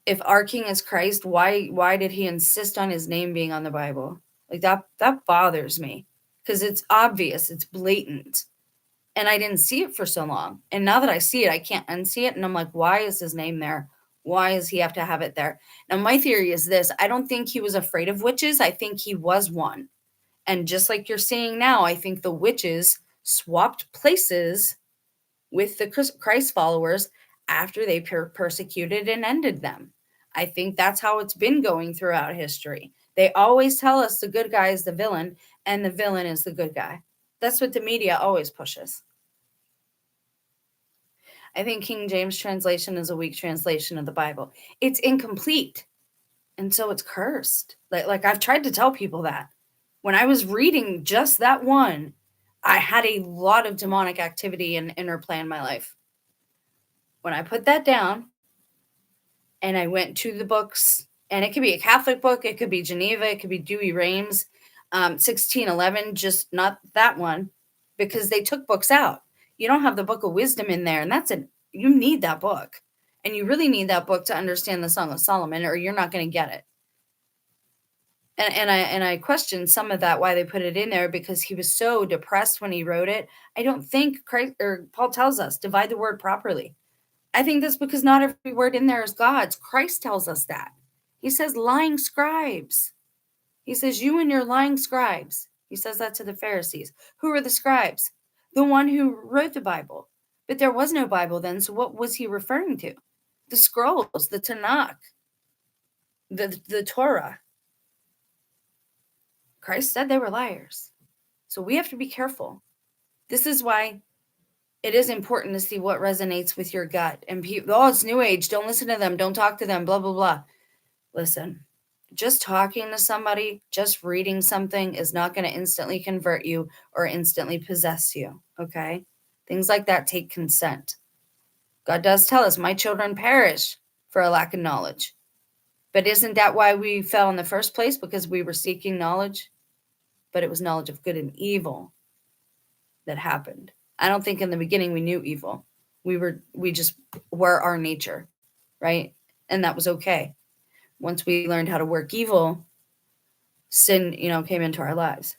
If our king is Christ, why did he insist on his name being on the Bible? Like that bothers me because it's obvious, it's blatant. And I didn't see it for so long. And now that I see it, I can't unsee it. And I'm like, why is his name there? Why does he have to have it there? Now, my theory is this. I don't think he was afraid of witches. I think he was one. And just like you're seeing now, I think the witches swapped places with the Christ followers after they persecuted and ended them. I think that's how it's been going throughout history. They always tell us the good guy is the villain and the villain is the good guy. That's what the media always pushes. I think King James translation is a weak translation of the Bible. It's incomplete. And so it's cursed. Like I've tried to tell people that. When I was reading just that one, I had a lot of demonic activity and interplay in my life. When I put that down and I went to the books, and it could be a Catholic book, it could be Geneva, it could be Dewey Rames, 1611, just not that one, because they took books out. You don't have the Book of Wisdom in there, and you need that book. And you really need that book to understand the Song of Solomon, or you're not going to get it. And I questioned some of that, why they put it in there, because he was so depressed when he wrote it. I don't think Christ or Paul tells us divide the word properly. I think that's because not every word in there is God's. Christ tells us that. He says lying scribes. He says, you and your lying scribes. He says that to the Pharisees. Who are the scribes? The one who wrote the Bible. But there was no Bible then, so what was he referring to? The scrolls, the Tanakh, the Torah. Christ said they were liars. So we have to be careful. This is why it is important to see what resonates with your gut. And people, oh, it's New Age. Don't listen to them. Don't talk to them. Blah, blah, blah. Listen, just talking to somebody, just reading something is not going to instantly convert you or instantly possess you. Okay? Things like that take consent. God does tell us, my children perish for a lack of knowledge. But isn't that why we fell in the first place? Because we were seeking knowledge? But it was knowledge of good and evil that happened. I don't think in the beginning we knew evil. We just were our nature, right? And that was okay. Once we learned how to work evil, sin, came into our lives.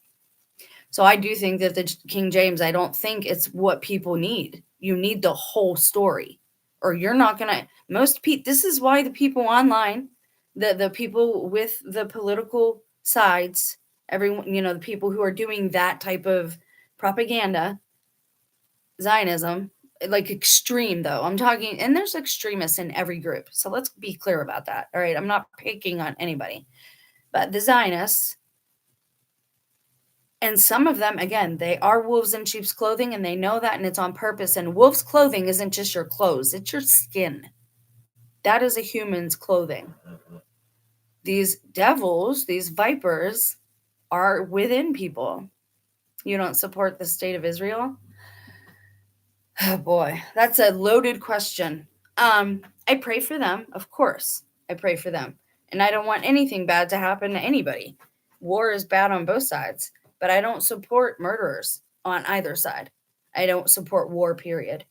So I do think that the King James, I don't think it's what people need. You need the whole story, or you're not going to, this is why the people online, the people with the political sides, everyone, the people who are doing that type of propaganda, Zionism, like extreme though. I'm talking, and there's extremists in every group. So let's be clear about that. All right. I'm not picking on anybody, but the Zionists, and some of them, again, they are wolves in sheep's clothing, and they know that, and it's on purpose. And wolf's clothing isn't just your clothes, it's your skin. That is a human's clothing. These devils, these vipers, are within people. You don't support the state of Israel? Oh boy, that's a loaded question. I pray for them, of course. I pray for them. And I don't want anything bad to happen to anybody. War is bad on both sides, but I don't support murderers on either side. I don't support war, period.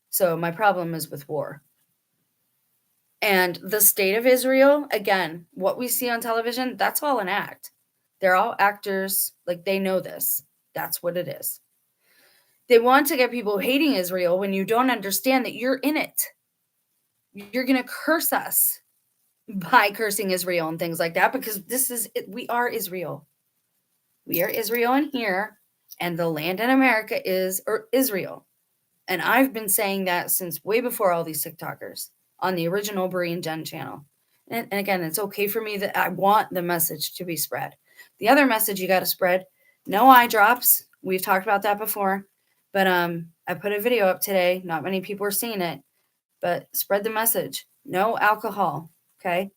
So my problem is with war. And the state of Israel, again, what we see on television, that's all an act. They're all actors, like they know this. That's what it is. They want to get people hating Israel when you don't understand that you're in it. You're going to curse us by cursing Israel and things like that, because we are Israel. We are Israel in here, and the land in America is Israel. And I've been saying that since way before all these TikTokers on the original Brie and Jen channel. And again, it's okay for me that I want the message to be spread. The other message you got to spread, no eye drops. We've talked about that before. But I put a video up today. Not many people are seeing it. But spread the message. No alcohol, okay?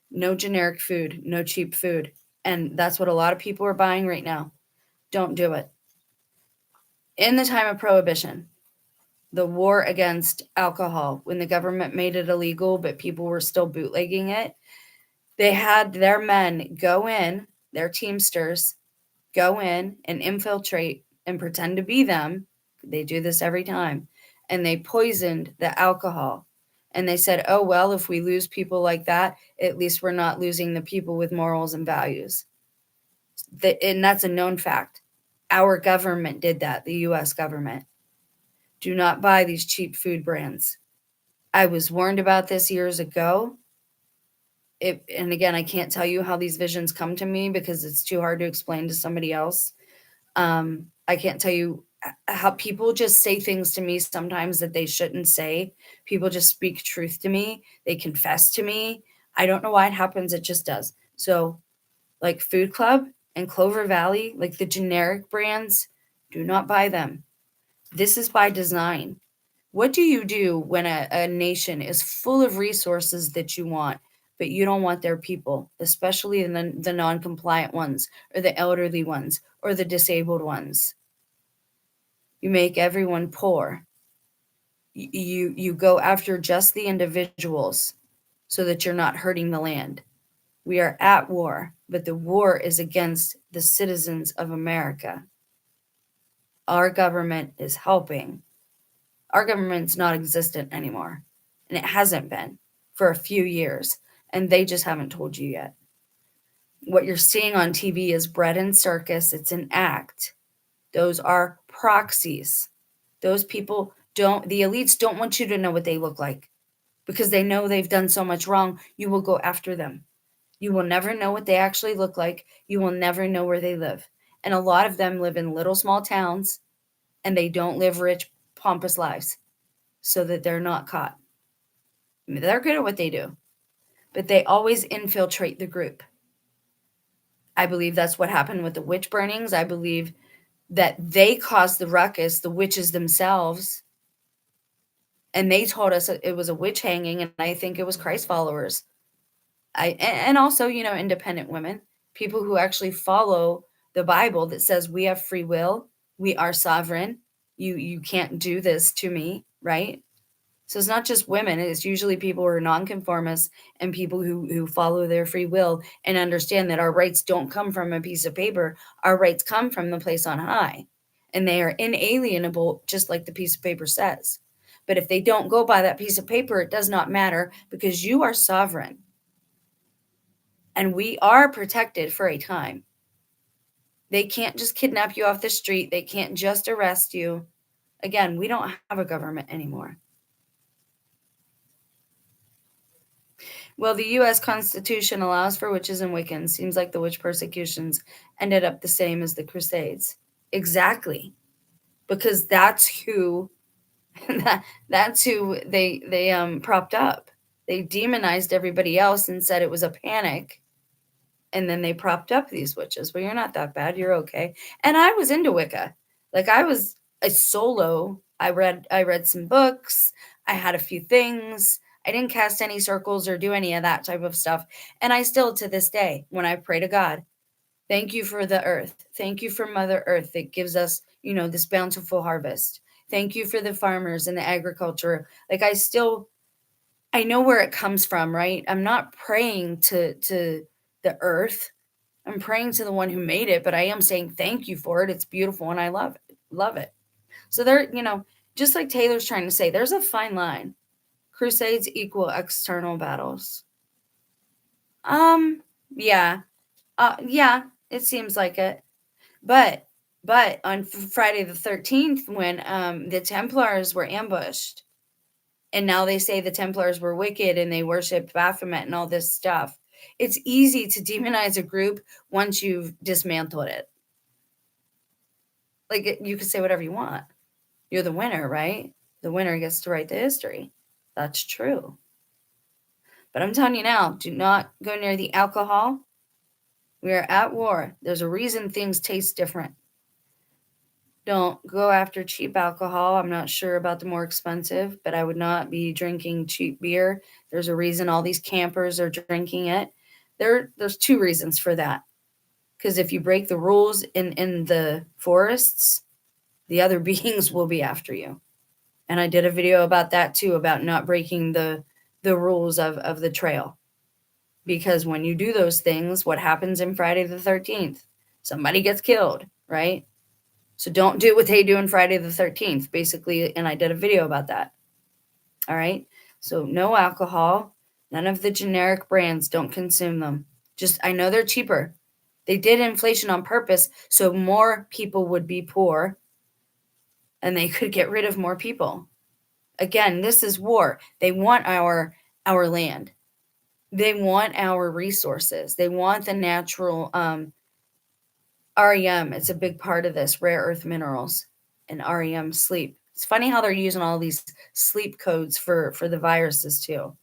No generic food, no cheap food. And that's what a lot of people are buying right now. Don't do it. In the time of Prohibition, the war against alcohol, when the government made it illegal, but people were still bootlegging it, they had their men go in, their Teamsters, go in and infiltrate and pretend to be them. They do this every time. And they poisoned the alcohol. And they said, oh, well, if we lose people like that, at least we're not losing the people with morals and values. And that's a known fact. Our government did that, the U.S. government. Do not buy these cheap food brands. I was warned about this years ago. And again, I can't tell you how these visions come to me because it's too hard to explain to somebody else. I can't tell you how people just say things to me sometimes that they shouldn't say. People just speak truth to me. They confess to me. I don't know why it happens. It just does. So like Food Club and Clover Valley, like the generic brands, do not buy them. This is by design. What do you do when a nation is full of resources that you want, but you don't want their people, especially the non compliant ones, or the elderly ones, or the disabled ones? You make everyone poor. You go after just the individuals so that you're not hurting the land. We are at war, but the war is against the citizens of America. Our government is helping. Our government's not existent anymore, and it hasn't been for a few years, and they just haven't told you yet. What you're seeing on TV is bread and circus. It's an act. Those are proxies. Those people don't, the elites don't want you to know what they look like because they know they've done so much wrong. You will go after them. You will never know what they actually look like. You will never know where they live. And a lot of them live in little small towns, and they don't live rich, pompous lives so that they're not caught. I mean, they're good at what they do, but they always infiltrate the group. I believe that's what happened with the witch burnings. I believe that they caused the ruckus, the witches themselves, and they told us it was a witch hanging, and I think it was Christ followers. And also, independent women, people who actually follow the Bible that says we have free will, we are sovereign. You can't do this to me, right? So it's not just women, it's usually people who are nonconformists and people who follow their free will and understand that our rights don't come from a piece of paper. Our rights come from the place on high, and they are inalienable, just like the piece of paper says. But if they don't go by that piece of paper, it does not matter because you are sovereign. And we are protected for a time. They can't just kidnap you off the street. They can't just arrest you. Again, we don't have a government anymore. Well, the U.S. Constitution allows for witches and Wiccans. Seems like the witch persecutions ended up the same as the Crusades. Exactly. Because that's who that's who they propped up. They demonized everybody else and said it was a panic. And then they propped up these witches. Well, you're not that bad. You're okay. And I was into Wicca. Like, I was a solo. I read some books. I had a few things. I didn't cast any circles or do any of that type of stuff. And I still, to this day, when I pray to God, thank you for the earth. Thank you for Mother Earth that gives us, this bountiful harvest. Thank you for the farmers and the agriculture. Like, I know where it comes from, right? I'm not praying to the earth. I'm praying to the one who made it, but I am saying thank you for it. It's beautiful and I love it. Love it. So there, just like Taylor's trying to say, there's a fine line. Crusades equal external battles. Yeah. Yeah, it seems like it. But on Friday the 13th, when the Templars were ambushed, and now they say the Templars were wicked and they worshiped Baphomet and all this stuff. It's easy to demonize a group once you've dismantled it. Like, you can say whatever you want. You're the winner, right? The winner gets to write the history. That's true. But I'm telling you now, do not go near the alcohol. We are at war. There's a reason things taste different. Don't go after cheap alcohol. I'm not sure about the more expensive, but I would not be drinking cheap beer. There's a reason all these campers are drinking it. There's two reasons for that. Because if you break the rules in the forests, the other beings will be after you. And I did a video about that too, about not breaking the rules of the trail. Because when you do those things, what happens in Friday the 13th? Somebody gets killed, right? So don't do what they do on Friday the 13th, basically, and I did a video about that. All right? So no alcohol, none of the generic brands, don't consume them. I know they're cheaper. They did inflation on purpose so more people would be poor and they could get rid of more people. Again, this is war. They want our land. They want our resources. They want the natural REM. It's a big part of this, rare earth minerals and REM sleep. It's funny how they're using all these sleep codes for the viruses too.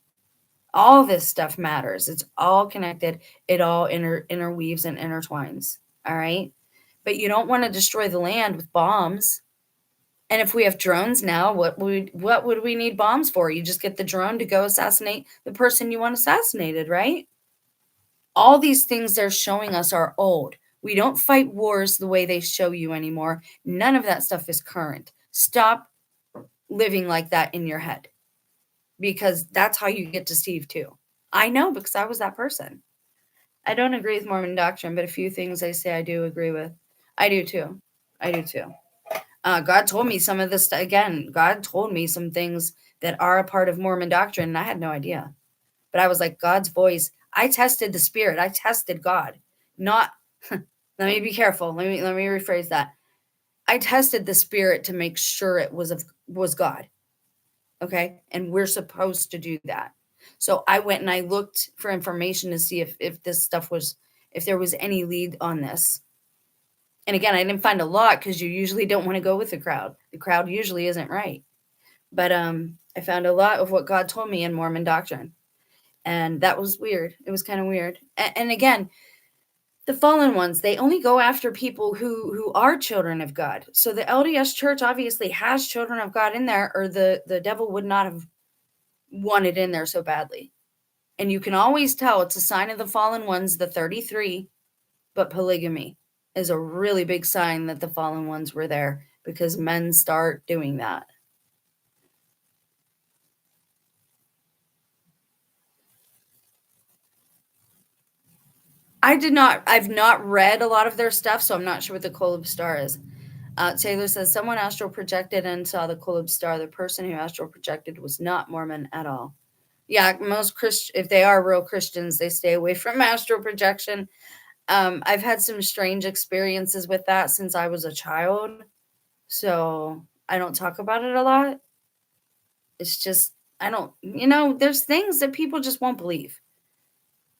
All this stuff matters. It's all connected. It all interweaves and intertwines. All right. But you don't want to destroy the land with bombs. And if we have drones now, what would we need bombs for? You just get the drone to go assassinate the person you want assassinated, right? All these things they're showing us are old. We don't fight wars the way they show you anymore. None of that stuff is current. Stop living like that in your head, because that's how you get deceived too. I know, because I was that person. I don't agree with Mormon doctrine, but a few things they say I do agree with. I do too. I do too. God told me some of this again. God told me some things that are a part of Mormon doctrine, and I had no idea. But I was like, God's voice. I tested the Spirit. I tested God. Not. Let me be careful. Let me rephrase that. I tested the Spirit to make sure it was God. Okay, and we're supposed to do that. So I went and I looked for information to see if this stuff was, if there was any lead on this. And again, I didn't find a lot, because you usually don't want to go with the crowd. The crowd usually isn't right. But I found a lot of what God told me in Mormon doctrine. And that was weird. It was kind of weird. And again, the fallen ones, they only go after people who are children of God. So the LDS church obviously has children of God in there, or the devil would not have wanted in there so badly. And you can always tell it's a sign of the fallen ones, the 33, but polygamy is a really big sign that the fallen ones were there, because men start doing that. I've not read a lot of their stuff, so I'm not sure what the Kolob star is. Taylor says, someone astral projected and saw the Kolob star. The person who astral projected was not Mormon at all. Yeah, most if they are real Christians, they stay away from astral projection. I've had some strange experiences with that since I was a child, so I don't talk about it a lot. It's just, I don't, there's things that people just won't believe.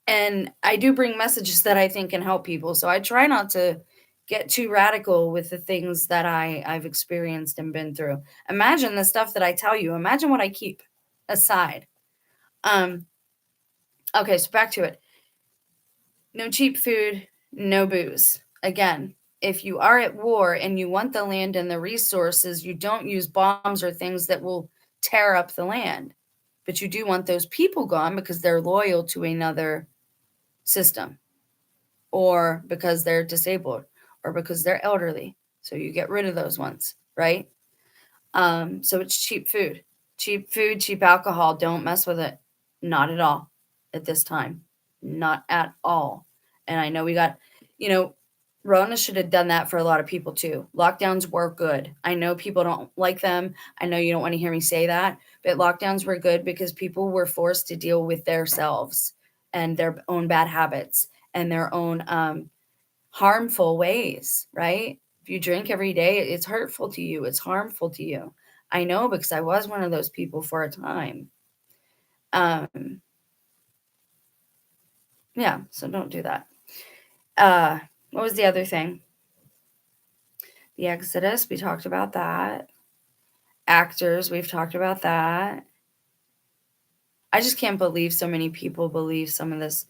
And I do bring messages that I think can help people. So I try not to get too radical with the things that I've experienced and been through. Imagine the stuff that I tell you. Imagine what I keep aside. Um, okay, so back to it. No cheap food, no booze. Again, if you are at war and you want the land and the resources, you don't use bombs or things that will tear up the land. But you do want those people gone because they're loyal to another system, or because they're disabled, or because they're elderly. So you get rid of those ones, right? So it's cheap food, cheap alcohol. Don't mess with it. Not at all at this time. Not at all. And I know we got, you know, Rona should have done that for a lot of people too. Lockdowns were good. I know people don't like them. I know you don't want to hear me say that, but lockdowns were good because people were forced to deal with themselves and their own bad habits and their own harmful ways, right? If you drink every day, it's hurtful to you. It's harmful to you. I know, because I was one of those people for a time. Um, yeah, so don't do that. What was the other thing? The Exodus, we talked about that. Actors, we've talked about that. I just can't believe so many people believe some of this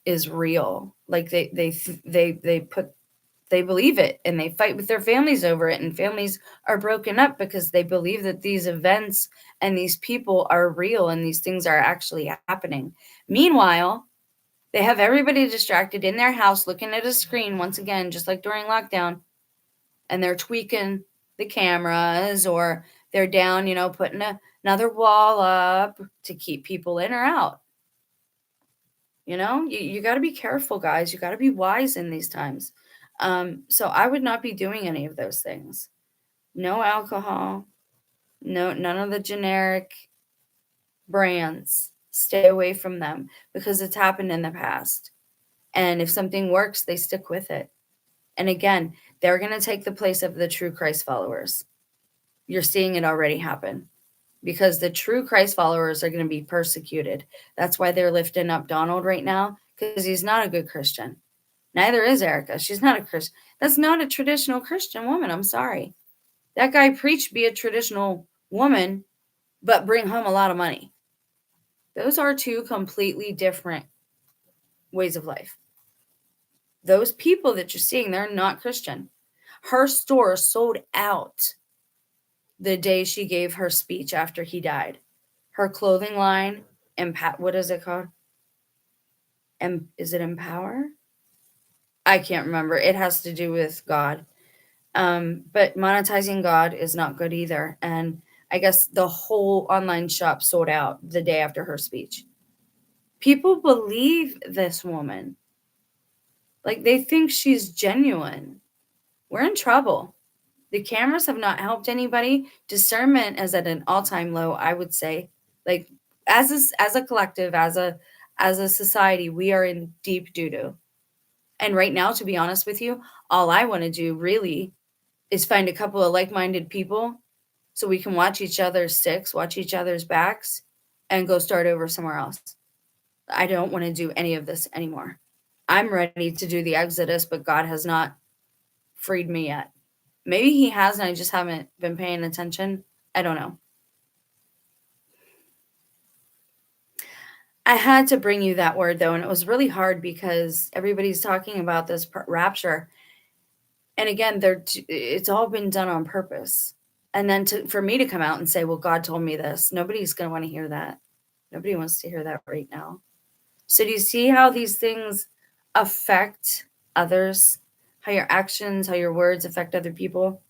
is real. Like they believe it, and they fight with their families over it, and families are broken up because they believe that these events and these people are real and these things are actually happening. Meanwhile, they have everybody distracted in their house looking at a screen once again, just like during lockdown, and they're tweaking the cameras, or they're down, putting another wall up to keep people in or out. You got to be careful, guys. You got to be wise in these times. So I would not be doing any of those things. No alcohol, none of the generic brands. Stay away from them, because it's happened in the past. And if something works, they stick with it. And again, they're going to take the place of the true Christ followers. You're seeing it already happen, because the true Christ followers are going to be persecuted. That's why they're lifting up Donald right now, because he's not a good Christian. Neither is Erica. She's not a Christian. That's not a traditional Christian woman. I'm sorry. That guy preached be a traditional woman, but bring home a lot of money. Those are two completely different ways of life. Those people that you're seeing, they're not Christian. Her store sold out the day she gave her speech after he died. Her clothing line, what is it called? Is it Empower? I can't remember. It has to do with God. But monetizing God is not good either. And I guess the whole online shop sold out the day after her speech. People believe this woman. Like, they think she's genuine. We're in trouble. The cameras have not helped anybody. Discernment is at an all-time low, I would say. Like, as a collective, as a society, we are in deep doo-doo. And right now, to be honest with you, all I want to do really is find a couple of like-minded people so we can watch each other's six, watch each other's backs, and go start over somewhere else. I don't want to do any of this anymore. I'm ready to do the Exodus, but God has not freed me yet. Maybe he has and I just haven't been paying attention. I don't know. I had to bring you that word though, and it was really hard because everybody's talking about this rapture. And again, it's all been done on purpose. And then for me to come out and say, well, God told me this, nobody's going to want to hear that. Nobody wants to hear that right now. So do you see how these things affect others? How your actions, how your words affect other people?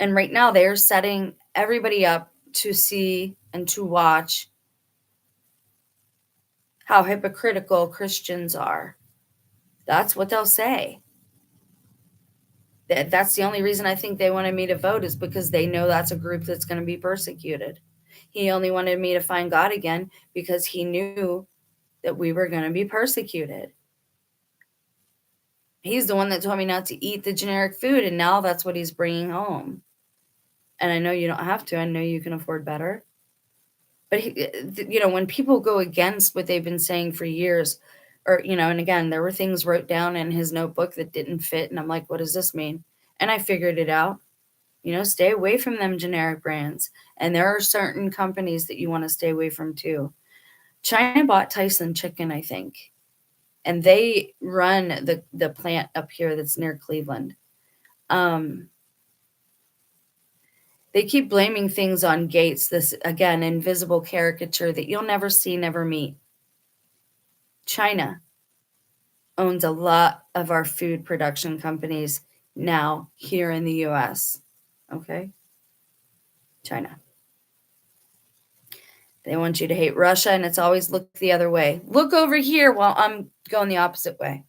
And right now they're setting everybody up to see and to watch how hypocritical Christians are. That's what they'll say. That's the only reason I think they wanted me to vote, is because they know that's a group that's going to be persecuted. He only wanted me to find God again because he knew that we were going to be persecuted. He's the one that told me not to eat the generic food, and now that's what he's bringing home. And I know you don't have to. I know you can afford better. But, when people go against what they've been saying for years, or, and again, there were things wrote down in his notebook that didn't fit. And I'm like, what does this mean? And I figured it out. Stay away from them generic brands. And there are certain companies that you want to stay away from too. China bought Tyson Chicken, I think. And they run the plant up here that's near Cleveland. They keep blaming things on Gates, this, again, invisible caricature that you'll never see, never meet. China owns a lot of our food production companies now here in the US. Okay? China. They want you to hate Russia, and it's always look the other way. Look over here while I'm going the opposite way.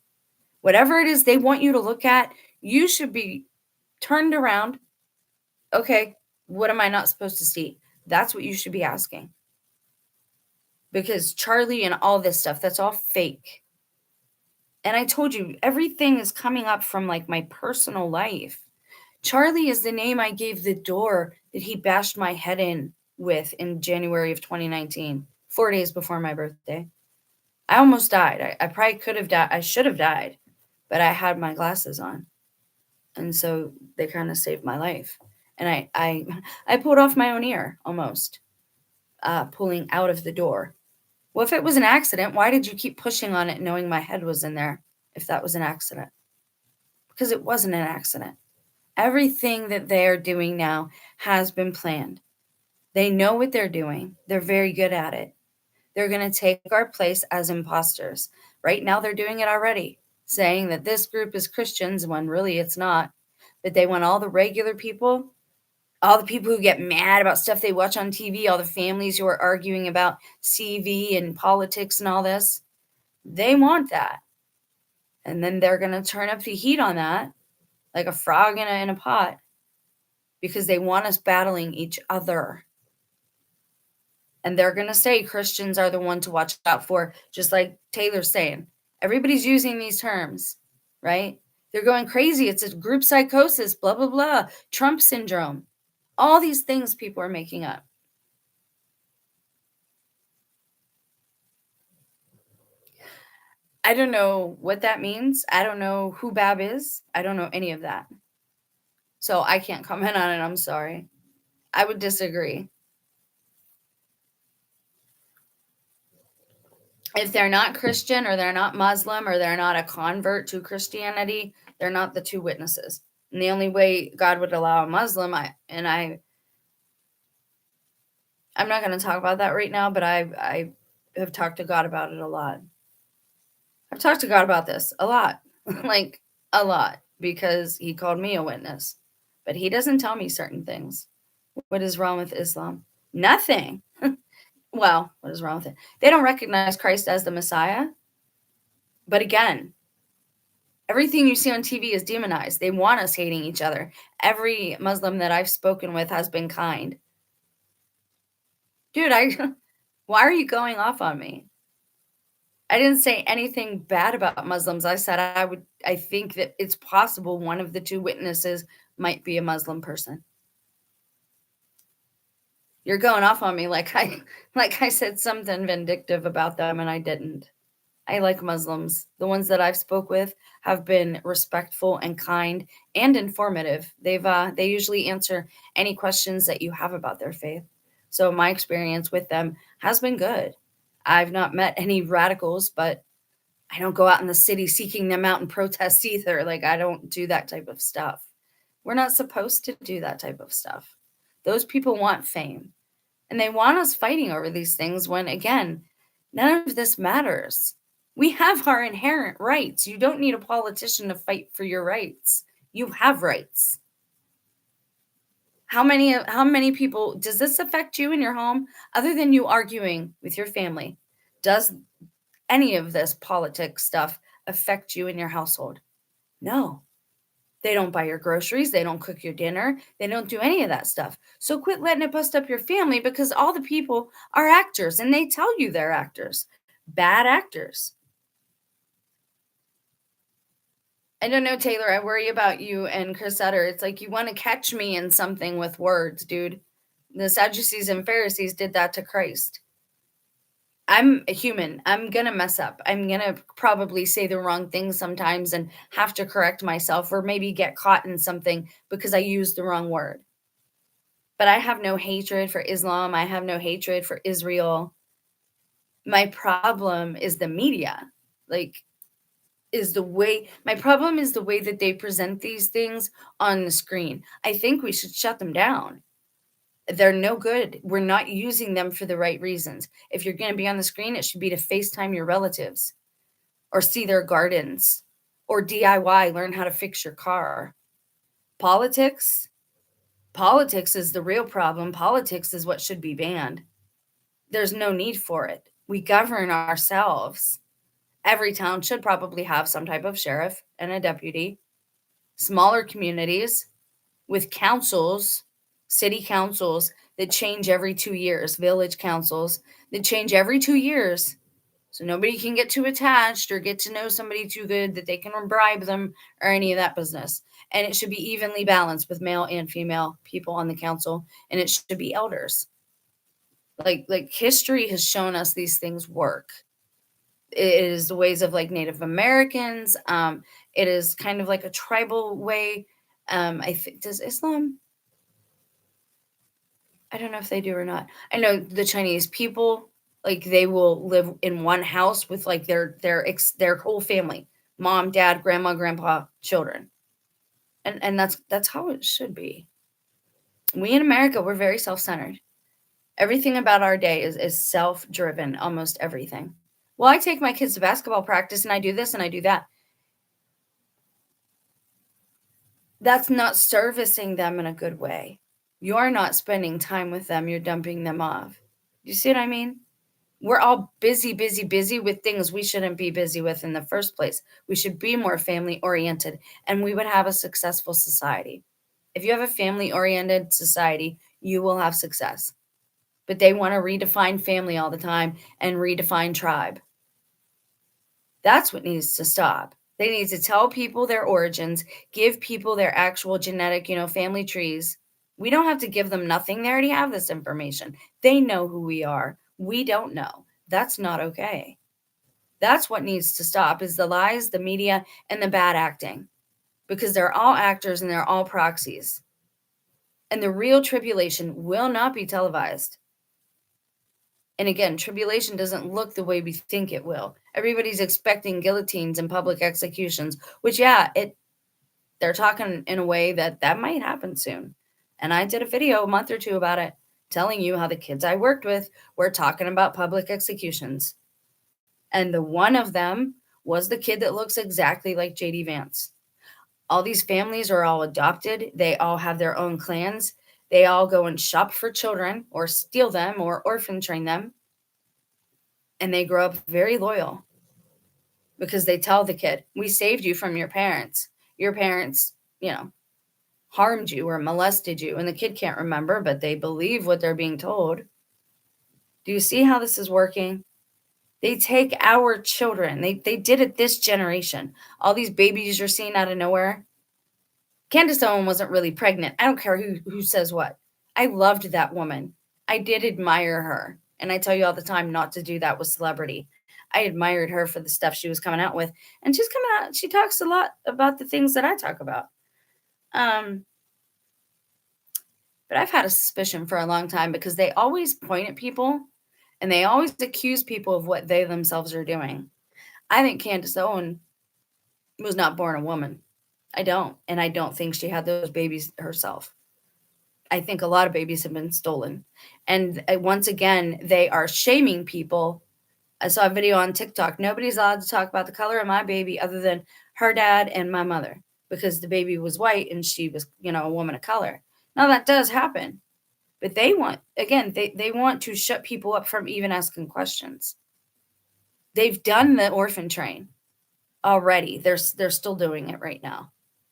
Whatever it is they want you to look at, you should be turned around. Okay, what am I not supposed to see? That's what you should be asking. Because Charlie and all this stuff, that's all fake. And I told you, everything is coming up from like my personal life. Charlie is the name I gave the door that he bashed my head in with in January of 2019, 4 days before my birthday. I almost died. I probably could have died. I should have died, but I had my glasses on. And so they kind of saved my life. And I pulled off my own ear almost, pulling out of the door. Well, if it was an accident, why did you keep pushing on it knowing my head was in there if that was an accident? Because it wasn't an accident. Everything that they're doing now has been planned. They know what they're doing. They're very good at it. They're going to take our place as imposters. Right now, they're doing it already, saying that this group is Christians when really it's not. But they want all the regular people, all the people who get mad about stuff they watch on TV, all the families who are arguing about CV and politics and all this. They want that. And then they're going to turn up the heat on that like a frog in a pot because they want us battling each other. And they're going to say Christians are the one to watch out for, just like Taylor's saying. Everybody's using these terms, right? They're going crazy. It's a group psychosis, blah, blah, blah, Trump syndrome. All these things people are making up. I don't know what that means. I don't know who Bab is. I don't know any of that. So I can't comment on it. I'm sorry. I would disagree. If they're not Christian or they're not Muslim or they're not a convert to Christianity, they're not the two witnesses. And the only way God would allow a Muslim, I'm not going to talk about that right now, but I have talked to God about it a lot. I've talked to God about this a lot, like a lot, because he called me a witness, but he doesn't tell me certain things. What is wrong with Islam? Nothing. Well, what is wrong with it? They don't recognize Christ as the Messiah. But again, everything you see on TV is demonized. They want us hating each other. Every Muslim that I've spoken with has been kind. Dude, why are you going off on me? I didn't say anything bad about Muslims. I said I think that it's possible one of the two witnesses might be a Muslim person. You're going off on me like I said something vindictive about them and I didn't. I like Muslims. The ones that I've spoke with have been respectful and kind and informative. They usually answer any questions that you have about their faith. So my experience with them has been good. I've not met any radicals, but I don't go out in the city seeking them out in protests either. Like I don't do that type of stuff. We're not supposed to do that type of stuff. Those people want fame. And they want us fighting over these things when, again, none of this matters. We have our inherent rights. You don't need a politician to fight for your rights. You have rights. How many people does this affect you in your home other than you arguing with your family? Does any of this politics stuff affect you in your household? No. They don't buy your groceries. They don't cook your dinner. They don't do any of that stuff. So quit letting it bust up your family because all the people are actors and they tell you they're actors. Bad actors. I don't know, Taylor. I worry about you and Chris Utter. It's like you want to catch me in something with words, dude. The Sadducees and Pharisees did that to Christ. I'm a human. I'm going to mess up. I'm going to probably say the wrong thing sometimes and have to correct myself or maybe get caught in something because I used the wrong word. But I have no hatred for Islam. I have no hatred for Israel. My problem is the media. My problem is the way that they present these things on the screen. I think we should shut them down. They're no good. We're not using them for the right reasons. If you're going to be on the screen, it should be to FaceTime your relatives or see their gardens or DIY, learn how to fix your car. Politics is the real problem. Politics is what should be banned. There's no need for it. We govern ourselves. Every town should probably have some type of sheriff and a deputy. Smaller communities with councils, city councils that change every 2 years, village councils that change every 2 years. So nobody can get too attached or get to know somebody too good that they can bribe them or any of that business. And it should be evenly balanced with male and female people on the council, and it should be elders. Like history has shown us these things work. It is the ways of like Native Americans. It is kind of like a tribal way. I think does Islam. I don't know if they do or not. I know the Chinese people, like they will live in one house with like their whole family, mom, dad, grandma, grandpa, children, and that's how it should be. We in America, we're very self-centered. Everything about our day is self-driven, almost everything. Well, I take my kids to basketball practice and I do this and I do that. That's not servicing them in a good way. You're not spending time with them, you're dumping them off. You see what I mean? We're all busy, busy, busy with things we shouldn't be busy with in the first place. We should be more family oriented and we would have a successful society. If you have a family oriented society, you will have success. But they want to redefine family all the time and redefine tribe. That's what needs to stop. They need to tell people their origins, give people their actual genetic, family trees. We don't have to give them nothing. They already have this information. They know who we are. We don't know. That's not okay. That's what needs to stop is the lies, the media, and the bad acting. Because they're all actors and they're all proxies. And the real tribulation will not be televised. And again, tribulation doesn't look the way we think it will. Everybody's expecting guillotines and public executions, which, yeah, they're talking in a way that might happen soon. And I did a video a month or two about it, telling you how the kids I worked with were talking about public executions. And the one of them was the kid that looks exactly like JD Vance. All these families are all adopted. They all have their own clans. They all go and shop for children or steal them or orphan train them. And they grow up very loyal because they tell the kid, we saved you from your parents. Your parents, harmed you or molested you. And the kid can't remember, but they believe what they're being told. Do you see how this is working? They take our children. They did it this generation. All these babies you're seeing out of nowhere. Candace Owen wasn't really pregnant. I don't care who says what. I loved that woman. I did admire her. And I tell you all the time not to do that with celebrity. I admired her for the stuff she was coming out with. And she's coming out, she talks a lot about the things that I talk about. But I've had a suspicion for a long time because they always point at people and they always accuse people of what they themselves are doing. I think Candace Owen was not born a woman. I don't. And I don't think she had those babies herself. I think a lot of babies have been stolen. And once again, they are shaming people. I saw a video on TikTok. Nobody's allowed to talk about the color of my baby other than her dad and my mother because the baby was white and she was, a woman of color. Now that does happen. But they want, again, they want to shut people up from even asking questions. They've done the orphan train already. They're still doing it right now.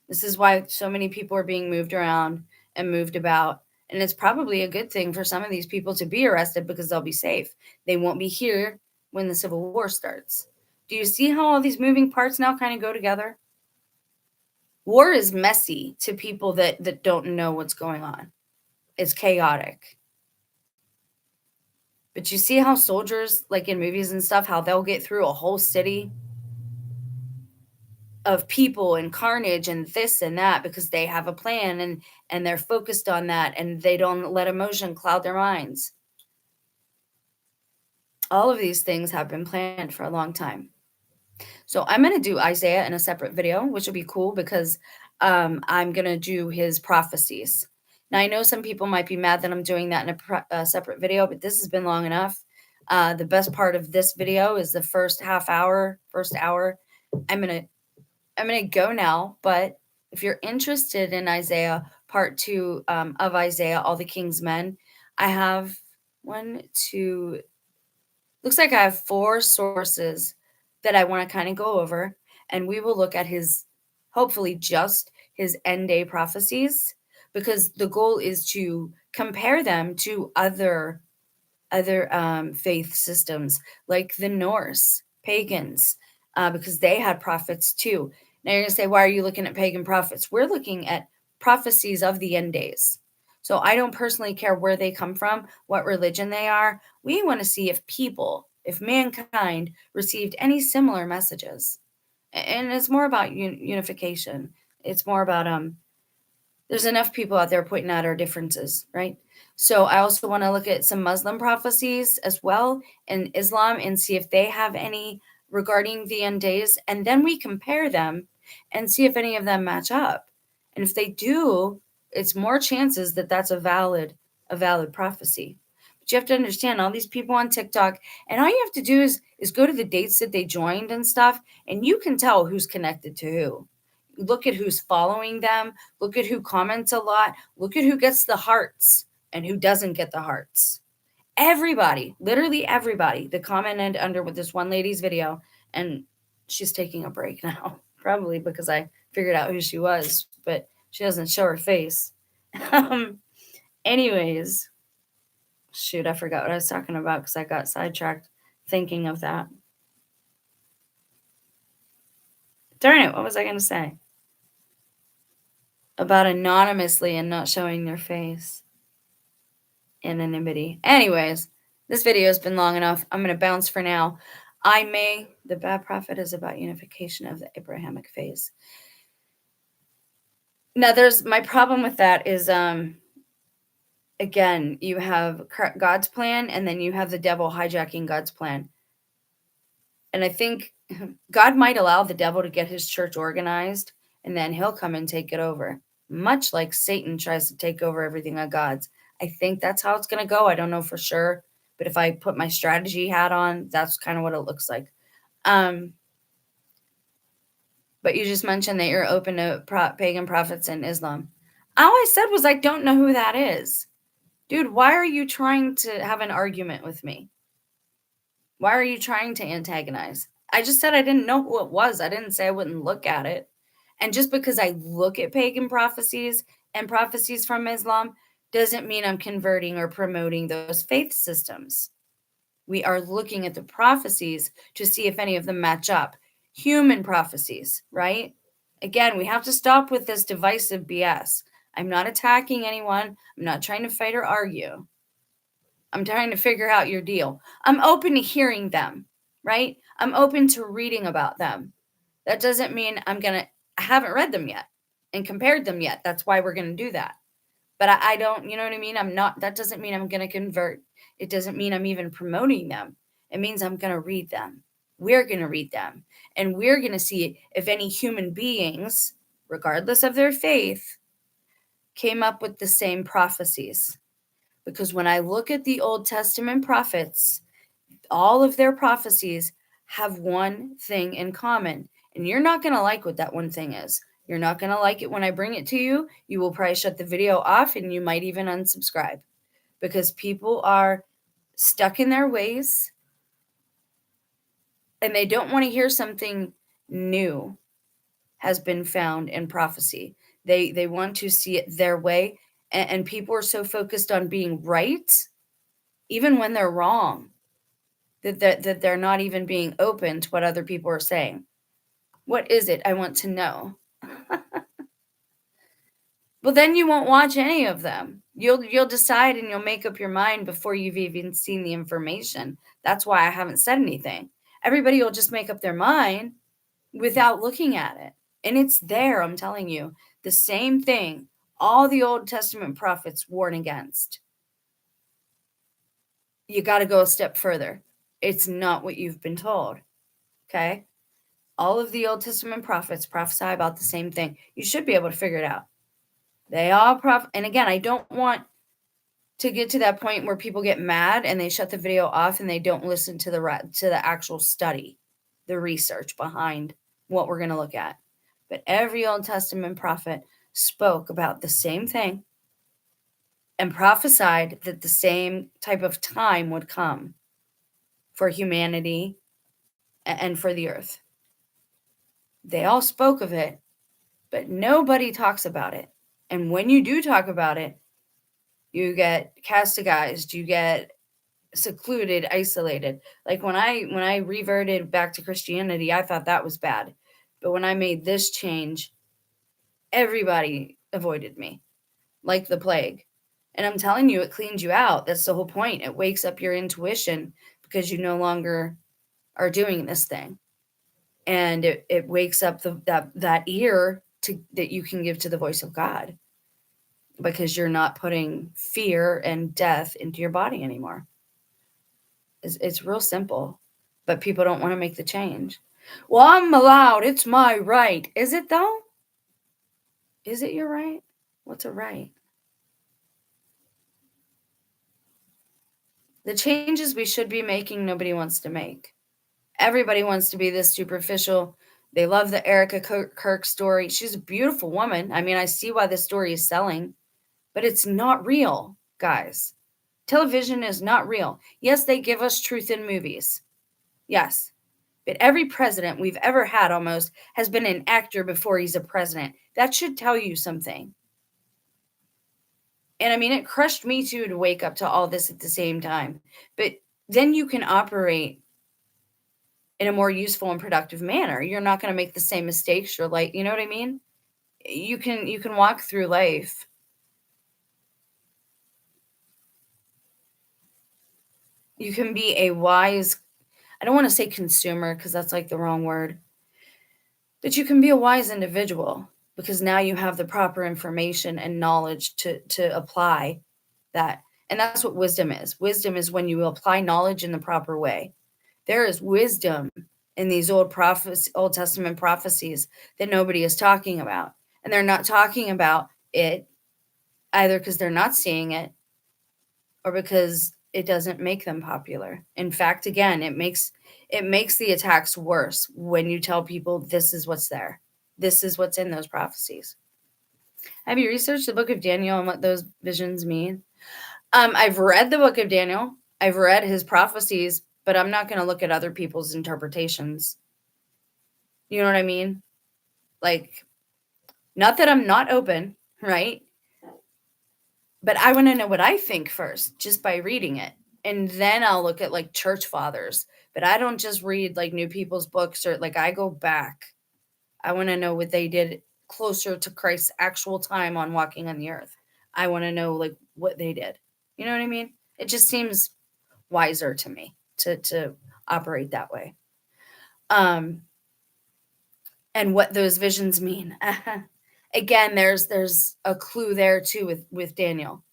This is why so many people are being moved around and moved about. And it's probably a good thing for some of these people to be arrested because they'll be safe. They won't be here when the Civil War starts. Do you see how all these moving parts now kind of go together? War is messy to people that don't know what's going on. It's chaotic. But you see how soldiers, like in movies and stuff, how they'll get through a whole city of people and carnage and this and that because they have a plan and they're focused on that and they don't let emotion cloud their minds. All of these things have been planned for a long time. So I'm going to do Isaiah in a separate video, which will be cool because I'm going to do his prophecies. Now, I know some people might be mad that I'm doing that in a separate video, but this has been long enough. The best part of this video is the first hour. I'm going to go now, but if you're interested in Isaiah, part 2 of Isaiah, All the King's Men, I have looks like I have 4 sources that I want to kind of go over, and we will look at hopefully just his end day prophecies, because the goal is to compare them to other faith systems like the Norse pagans, because they had prophets too. Now you're going to say, why are you looking at pagan prophets? We're looking at prophecies of the end days. So I don't personally care where they come from, what religion they are. We want to see if mankind received any similar messages. And it's more about unification. It's more about, there's enough people out there pointing out our differences, right? So I also want to look at some Muslim prophecies as well in Islam and see if they have any regarding the end days. And then we compare them and see if any of them match up. And if they do, it's more chances that that's a valid prophecy. But you have to understand all these people on TikTok, and all you have to do is go to the dates that they joined and stuff, and you can tell who's connected to who. Look at who's following them. Look at who comments a lot. Look at who gets the hearts and who doesn't get the hearts. Everybody, literally everybody that commented under with this one lady's video, and she's taking a break now, probably because I figured out who she was, but she doesn't show her face. Anyways, shoot, I forgot what I was talking about because I got sidetracked thinking of that. Darn it, what was I going to say? About anonymously and not showing their face. Anonymity. Anyways, this video has been long enough. I'm going to bounce for now. The bad prophet is about unification of the Abrahamic faith. Now, my problem with that is Again, you have God's plan, and then you have the devil hijacking God's plan. And I think God might allow the devil to get his church organized, and then he'll come and take it over, much like Satan tries to take over everything of God's. I think that's how it's going to go. I don't know for sure, but if I put my strategy hat on, that's kind of what it looks like. But you just mentioned that you're open to pagan prophets in Islam. All I said was I don't know who that is. Dude, why are you trying to have an argument with me? Why are you trying to antagonize? I just said I didn't know who it was. I didn't say I wouldn't look at it. And just because I look at pagan prophecies and prophecies from Islam doesn't mean I'm converting or promoting those faith systems. We are looking at the prophecies to see if any of them match up. Human prophecies, right? Again, we have to stop with this divisive BS. I'm not attacking anyone. I'm not trying to fight or argue. I'm trying to figure out your deal. I'm open to hearing them, right? I'm open to reading about them. That doesn't mean I haven't read them yet and compared them yet. That's why we're going to do that. But I don't, you know what I mean? That doesn't mean I'm going to convert. It doesn't mean I'm even promoting them. It means I'm going to read them. We're going to read them. And we're going to see if any human beings, regardless of their faith, came up with the same prophecies. Because when I look at the Old Testament prophets, all of their prophecies have one thing in common. And you're not going to like what that one thing is. You're not going to like it when I bring it to you. You will probably shut the video off and you might even unsubscribe because people are stuck in their ways and they don't want to hear something new has been found in prophecy. They want to see it their way. And people are so focused on being right, even when they're wrong, that they're not even being open to what other people are saying. What is it? I want to know. Well, then you won't watch any of them. You'll decide and you'll make up your mind before you've even seen the information. That's why I haven't said anything. Everybody will just make up their mind without looking at it. And it's there, I'm telling you. The same thing all the Old Testament prophets warn against. You got to go a step further. It's not what you've been told. Okay? All of the Old Testament prophets prophesy about the same thing. You should be able to figure it out. They all and again, I don't want to get to that point where people get mad and they shut the video off and they don't listen to the actual study, the research behind what we're going to look at. But every Old Testament prophet spoke about the same thing and prophesied that the same type of time would come for humanity and for the earth. They all spoke of it, but nobody talks about it. And when you do talk about it, you get castigized, you get secluded, isolated. Like when I reverted back to Christianity, I thought that was bad. But when I made this change, everybody avoided me like the plague. And I'm telling you, it cleans you out. That's the whole point. It wakes up your intuition because you no longer are doing this thing. And it wakes up that ear that you can give to the voice of God because you're not putting fear and death into your body anymore. It's real simple, but people don't want to make the change. Well, I'm allowed. It's my right. Is it though? Is it your right? What's a right? The changes we should be making, nobody wants to make. Everybody wants to be this superficial. They love the Erica Kirk story. She's a beautiful woman. I mean, I see why the story is selling, but it's not real, guys. Television is not real. Yes, they give us truth in movies. Yes. But every president we've ever had almost has been an actor before he's a president. That should tell you something. And I mean, it crushed me too to wake up to all this at the same time. But then you can operate in a more useful and productive manner. You're not going to make the same mistakes. You're like, you know what I mean? You can walk through life. You can be a wise, I don't want to say consumer because that's like the wrong word, but you can be a wise individual because now you have the proper information and knowledge to apply that. And that's what wisdom is. Wisdom is when you apply knowledge in the proper way. There is wisdom in these Old Testament prophecies that nobody is talking about. And they're not talking about it either because they're not seeing it or because it doesn't make them popular. In fact, again, it makes the attacks worse when you tell people this is what's there. This is what's in those prophecies. Have you researched the book of Daniel and what those visions mean? I've read the book of Daniel. I've read his prophecies, but I'm not going to look at other people's interpretations. You know what I mean? Like, not that I'm not open, right? But I want to know what I think first, just by reading it. And then I'll look at like church fathers. But I don't just read like new people's books, or like I go back. I want to know what they did closer to Christ's actual time on walking on the earth. I want to know like what they did. You know what I mean? It just seems wiser to me to operate that way. And what those visions mean. Again, there's a clue there too with Daniel.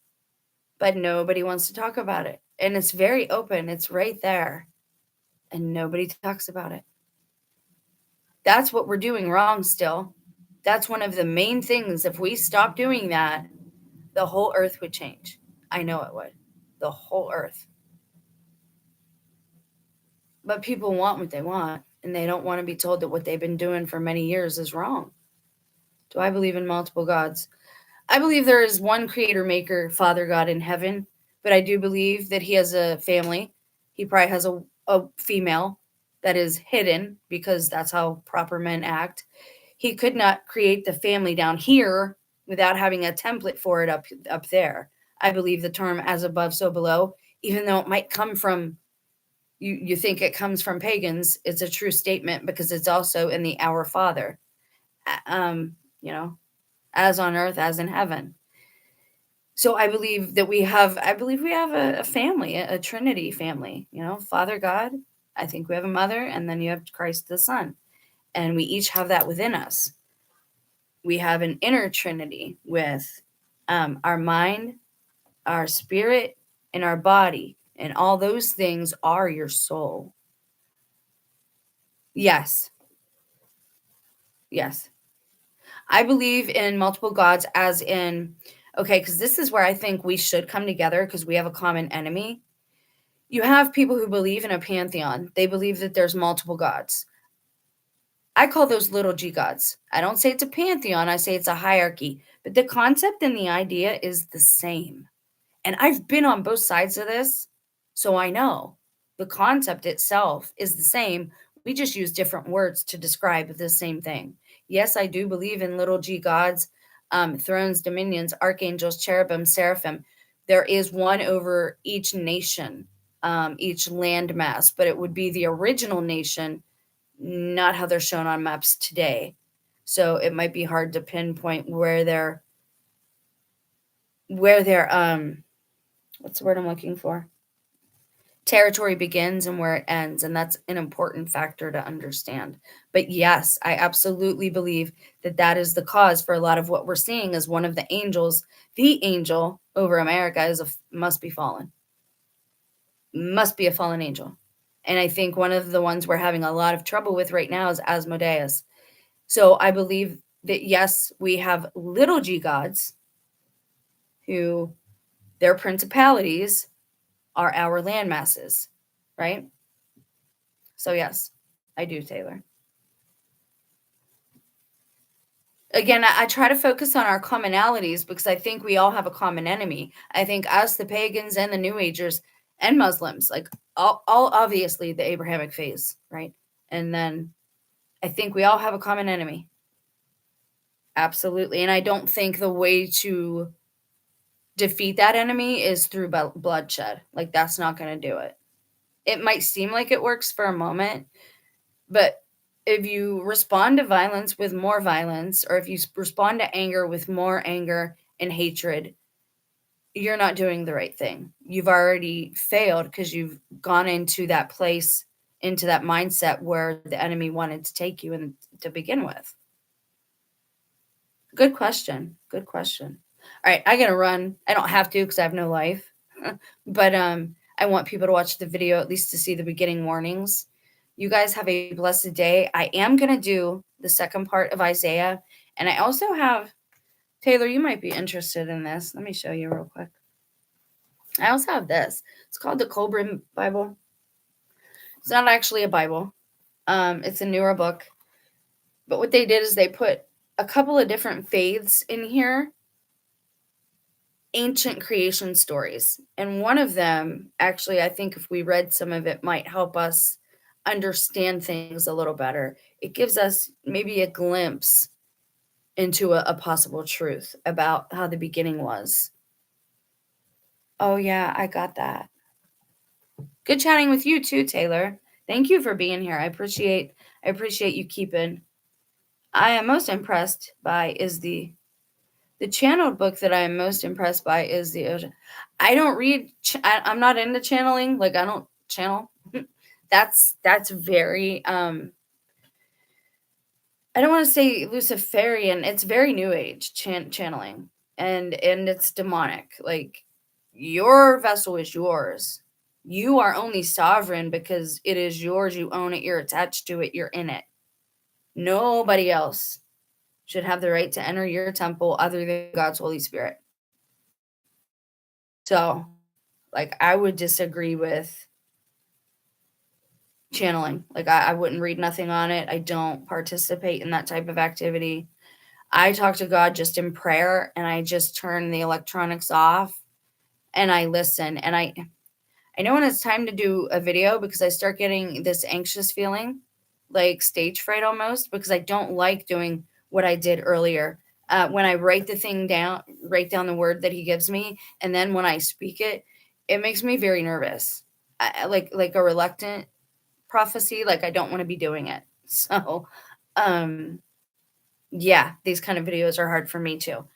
But nobody wants to talk about it. And it's very open. It's right there. And nobody talks about it. That's what we're doing wrong still. That's one of the main things. If we stop doing that, the whole earth would change. I know it would. The whole earth. But people want what they want, and they don't want to be told that what they've been doing for many years is wrong. Do I believe in multiple gods? I believe there is one creator, maker, Father God in heaven, but I do believe that he has a family. He probably has a female that is hidden because that's how proper men act. He could not create the family down here without having a template for it up there. I believe the term as above, so below, even though it might come from, you think it comes from pagans, it's a true statement because it's also in the Our Father. You know, as on earth, as in heaven. So I believe we have a family, a Trinity family, you know, Father God. I think we have a mother, and then you have Christ the Son. And we each have that within us. We have an inner Trinity with our mind, our spirit, and our body. And all those things are your soul. Yes. Yes. I believe in multiple gods as in, okay, because this is where I think we should come together because we have a common enemy. You have people who believe in a pantheon. They believe that there's multiple gods. I call those little g gods. I don't say it's a pantheon. I say it's a hierarchy. But the concept and the idea is the same. And I've been on both sides of this, so I know the concept itself is the same. We just use different words to describe the same thing. Yes, I do believe in little g gods, thrones, dominions, archangels, cherubim, seraphim. There is one over each nation, each landmass, but it would be the original nation, not how they're shown on maps today. So it might be hard to pinpoint where their what's the word I'm looking for? Territory begins and where it ends, and that's an important factor to understand. But yes, I absolutely believe that is the cause for a lot of what we're seeing as one of the angels. The angel over America must be fallen. Must be a fallen angel. And I think one of the ones we're having a lot of trouble with right now is Asmodeus. So I believe that yes, we have little g gods who their principalities are our land masses, right? So yes, I do, Taylor. Again, I try to focus on our commonalities because I think we all have a common enemy. I think us, the pagans and the New Agers and Muslims, like all obviously the Abrahamic phase, right? And then I think we all have a common enemy. Absolutely. And I don't think the way to defeat that enemy is through bloodshed. Like that's not going to do it. It might seem like it works for a moment, but if you respond to violence with more violence, or if you respond to anger with more anger and hatred, you're not doing the right thing. You've already failed because you've gone into that place, into that mindset where the enemy wanted to take you to begin with. Good question. Good question. All right, I gotta run. I don't have to because I have no life. But I want people to watch the video at least to see the beginning warnings. You guys have a blessed day. I am gonna do the second part of Isaiah, and I also have Taylor. You might be interested in this. Let me show you real quick. I also have this. It's called the Colburn Bible. It's not actually a Bible. It's a newer book. But what they did is they put a couple of different faiths in here, ancient creation stories. And one of them, actually, I think if we read some of it, might help us understand things a little better. It gives us maybe a glimpse into a possible truth about how the beginning was. Oh, yeah, I got that. Good chatting with you too, Taylor. Thank you for being here. I appreciate you keeping. I am most impressed by is the channeled book that I am most impressed by is the. I don't read. I'm not into channeling. Like I don't channel. that's very. I don't want to say Luciferian. It's very new age channeling, and it's demonic. Like your vessel is yours. You are only sovereign because it is yours. You own it. You're attached to it. You're in it. Nobody else should have the right to enter your temple other than God's Holy Spirit. So, like, I would disagree with channeling. Like, I wouldn't read nothing on it. I don't participate in that type of activity. I talk to God just in prayer, and I just turn the electronics off, and I listen. And I know when it's time to do a video because I start getting this anxious feeling, like stage fright almost, because I don't like doing what I did earlier. When I write down the word that he gives me, and then when I speak it, it makes me very nervous. Like a reluctant prophecy, like I don't want to be doing it. So, yeah, these kind of videos are hard for me too.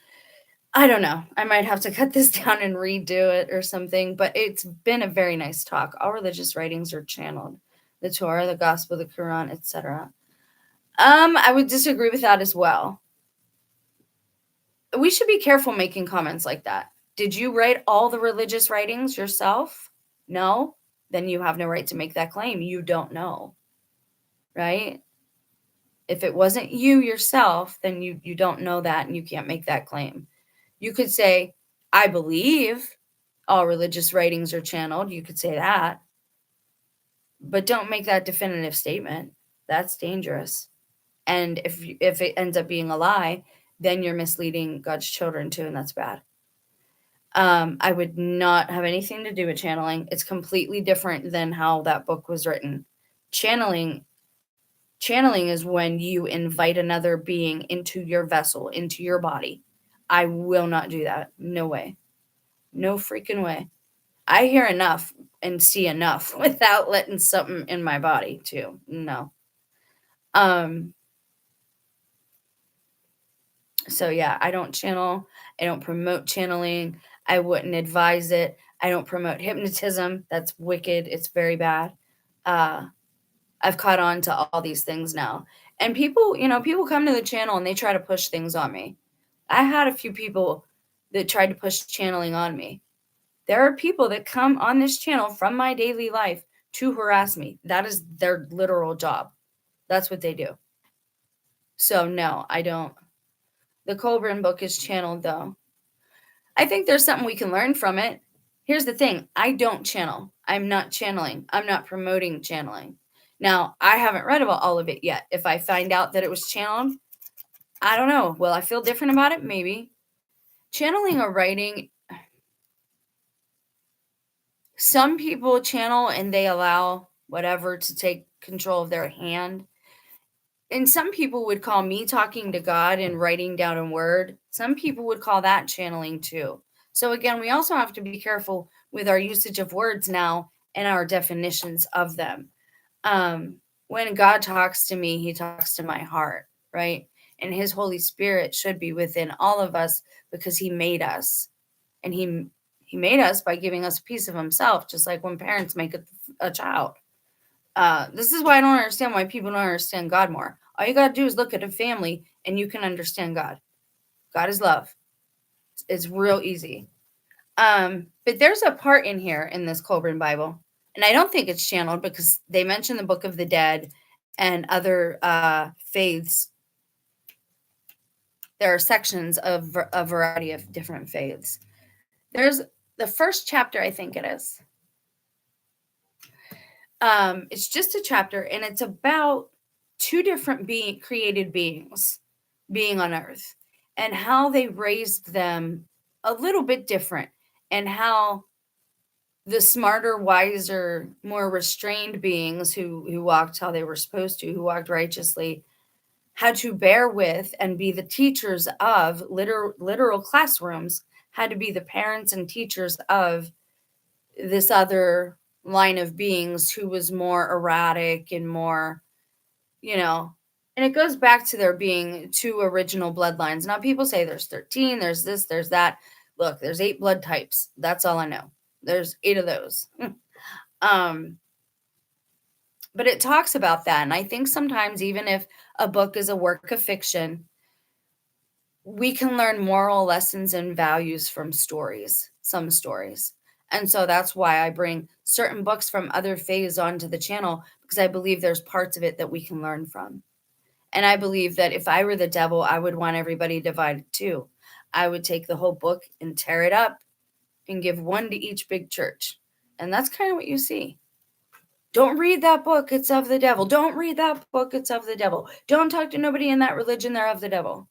I don't know. I might have to cut this down and redo it or something, but it's been a very nice talk. All religious writings are channeled. The Torah, the Gospel, the Quran, etc. I would disagree with that as well. We should be careful making comments like that. Did you write all the religious writings yourself? No? Then you have no right to make that claim. You don't know. Right? If it wasn't you yourself, then you don't know that and you can't make that claim. You could say, I believe all religious writings are channeled. You could say that. But don't make that definitive statement. That's dangerous. And if it ends up being a lie, then you're misleading God's children too, and that's bad. I would not have anything to do with channeling. It's completely different than how that book was written. Channeling is when you invite another being into your vessel, into your body. I will not do that. No way. No freaking way. I hear enough and see enough without letting something in my body too. No. So yeah, I don't channel. I don't promote channeling. I wouldn't advise it. I don't promote hypnotism. That's wicked. It's very bad. I've caught on to all these things now. And people come to the channel and they try to push things on me. I had a few people that tried to push channeling on me. There are people that come on this channel from my daily life to harass me. That is their literal job. That's what they do. So no, I don't. The Colburn book is channeled though. I think there's something we can learn from it. Here's the thing. I don't channel. I'm not channeling. I'm not promoting channeling. Now, I haven't read about all of it yet. If I find out that it was channeled, I don't know. Will I feel different about it? Maybe. Channeling or writing, some people channel and they allow whatever to take control of their hand. And some people would call me talking to God and writing down a word. Some people would call that channeling too. So again, we also have to be careful with our usage of words now and our definitions of them. When God talks to me, he talks to my heart, right? And his Holy Spirit should be within all of us because he made us. And he made us by giving us a piece of himself, just like when parents make a child. This is why I don't understand why people don't understand God more. All you got to do is look at a family and you can understand God. God is love. It's real easy. But there's a part in here in this Colburn Bible, and I don't think it's channeled because they mention the Book of the Dead and other faiths. There are sections of a variety of different faiths. There's the first chapter, I think it is. It's just a chapter, and it's about two different created beings being on earth and how they raised them a little bit different, and how the smarter, wiser, more restrained beings who walked how they were supposed to, who walked righteously, had to bear with and be the teachers of literal classrooms, had to be the parents and teachers of this other line of beings who was more erratic and more, and it goes back to there being two original bloodlines. Now people say there's 13, there's this, there's that. Look, there's 8 blood types. That's all I know. There's 8 of those. But it talks about that. And I think sometimes, even if a book is a work of fiction, we can learn moral lessons and values from stories, some stories. And so that's why I bring certain books from other faiths onto the channel, because I believe there's parts of it that we can learn from. And I believe that if I were the devil, I would want everybody divided too. I would take the whole book and tear it up and give one to each big church. And that's kind of what you see. Don't read that book, it's of the devil. Don't read that book, it's of the devil. Don't talk to nobody in that religion, they're of the devil.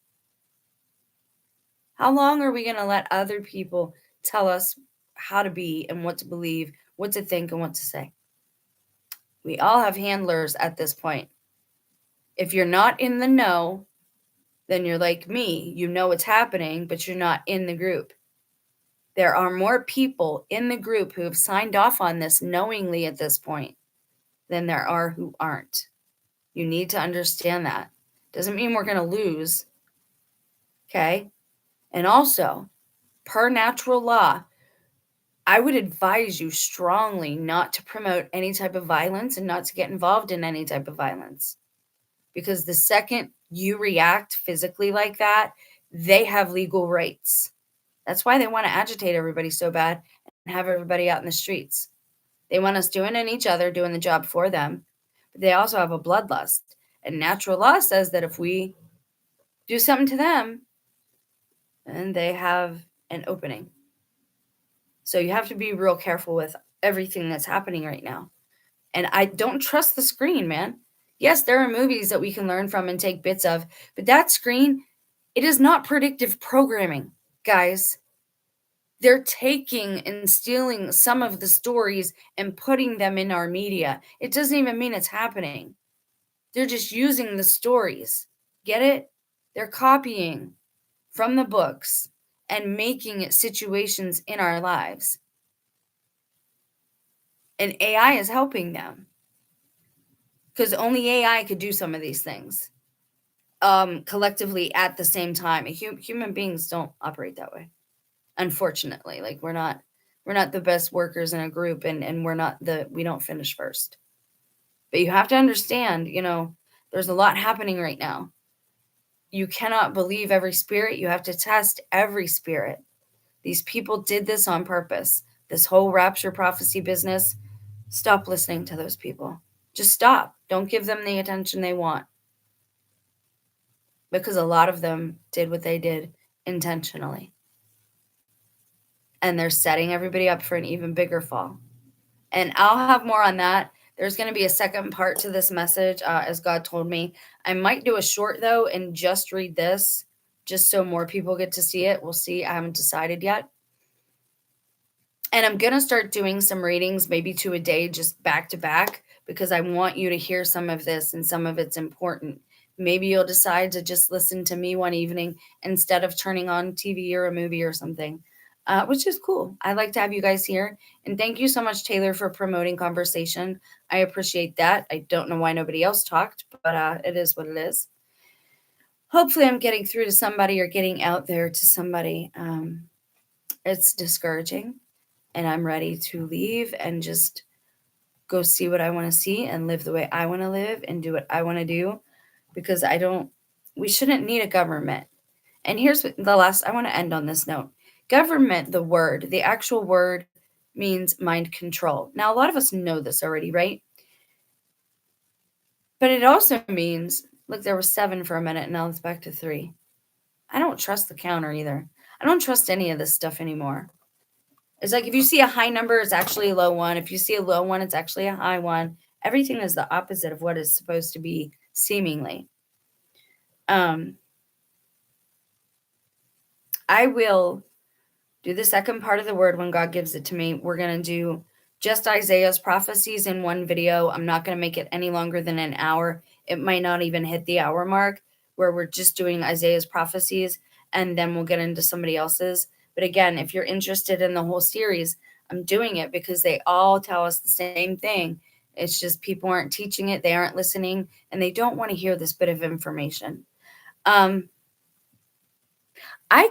How long are we going to let other people tell us how to be and what to believe, what to think, and what to say? We all have handlers at this point. If you're not in the know, then you're like me. You know what's happening, but you're not in the group. There are more people in the group who have signed off on this knowingly at this point than there are who aren't. You need to understand that. Doesn't mean we're going to lose. Okay? And also, per natural law, I would advise you strongly not to promote any type of violence and not to get involved in any type of violence. Because the second you react physically like that, they have legal rights. That's why they want to agitate everybody so bad and have everybody out in the streets. They want us doing it each other, doing the job for them. But they also have a bloodlust. And natural law says that if we do something to them, then they have an opening. So you have to be real careful with everything that's happening right now. And I don't trust the screen, man. Yes, there are movies that we can learn from and take bits of, but that screen, it is not predictive programming, guys. They're taking and stealing some of the stories and putting them in our media. It doesn't even mean it's happening. They're just using the stories. Get it? They're copying from the books and making it situations in our lives. And AI is helping them. Because only AI could do some of these things collectively at the same time. Human beings don't operate that way, unfortunately. Like we're not the best workers in a group, and we don't finish first. But you have to understand, there's a lot happening right now. You cannot believe every spirit. You have to test every spirit. These people did this on purpose. This whole rapture prophecy business, stop listening to those people. Just stop. Don't give them the attention they want. Because a lot of them did what they did intentionally. And they're setting everybody up for an even bigger fall. And I'll have more on that. There's going to be a second part to this message, as God told me. I might do a short, though, and just read this, just so more people get to see it. We'll see. I haven't decided yet. And I'm going to start doing some readings, maybe 2 a day, just back to back, because I want you to hear some of this, and some of it's important. Maybe you'll decide to just listen to me one evening instead of turning on TV or a movie or something, which is cool. I like to have you guys here. And thank you so much, Taylor, for promoting conversation. I appreciate that. I don't know why nobody else talked, but it is what it is. Hopefully I'm getting through to somebody or getting out there to somebody. It's discouraging, and I'm ready to leave and just go see what I want to see and live the way I want to live and do what I want to do, because we shouldn't need a government. And here's the last, I want to end on this note. Government, the word, the actual word means mind control. Now, a lot of us know this already, right? But it also means, look, there was 7 for a minute, and now it's back to 3. I don't trust the counter either. I don't trust any of this stuff anymore. It's like if you see a high number, it's actually a low one. If you see a low one, it's actually a high one. Everything is the opposite of what it's supposed to be, seemingly. I will do the second part of the word when God gives it to me. We're going to do just Isaiah's prophecies in one video. I'm not going to make it any longer than an hour. It might not even hit the hour mark, where we're just doing Isaiah's prophecies, and then we'll get into somebody else's. But again, if you're interested in the whole series, I'm doing it because they all tell us the same thing. It's just people aren't teaching it, they aren't listening, and they don't want to hear this bit of information. I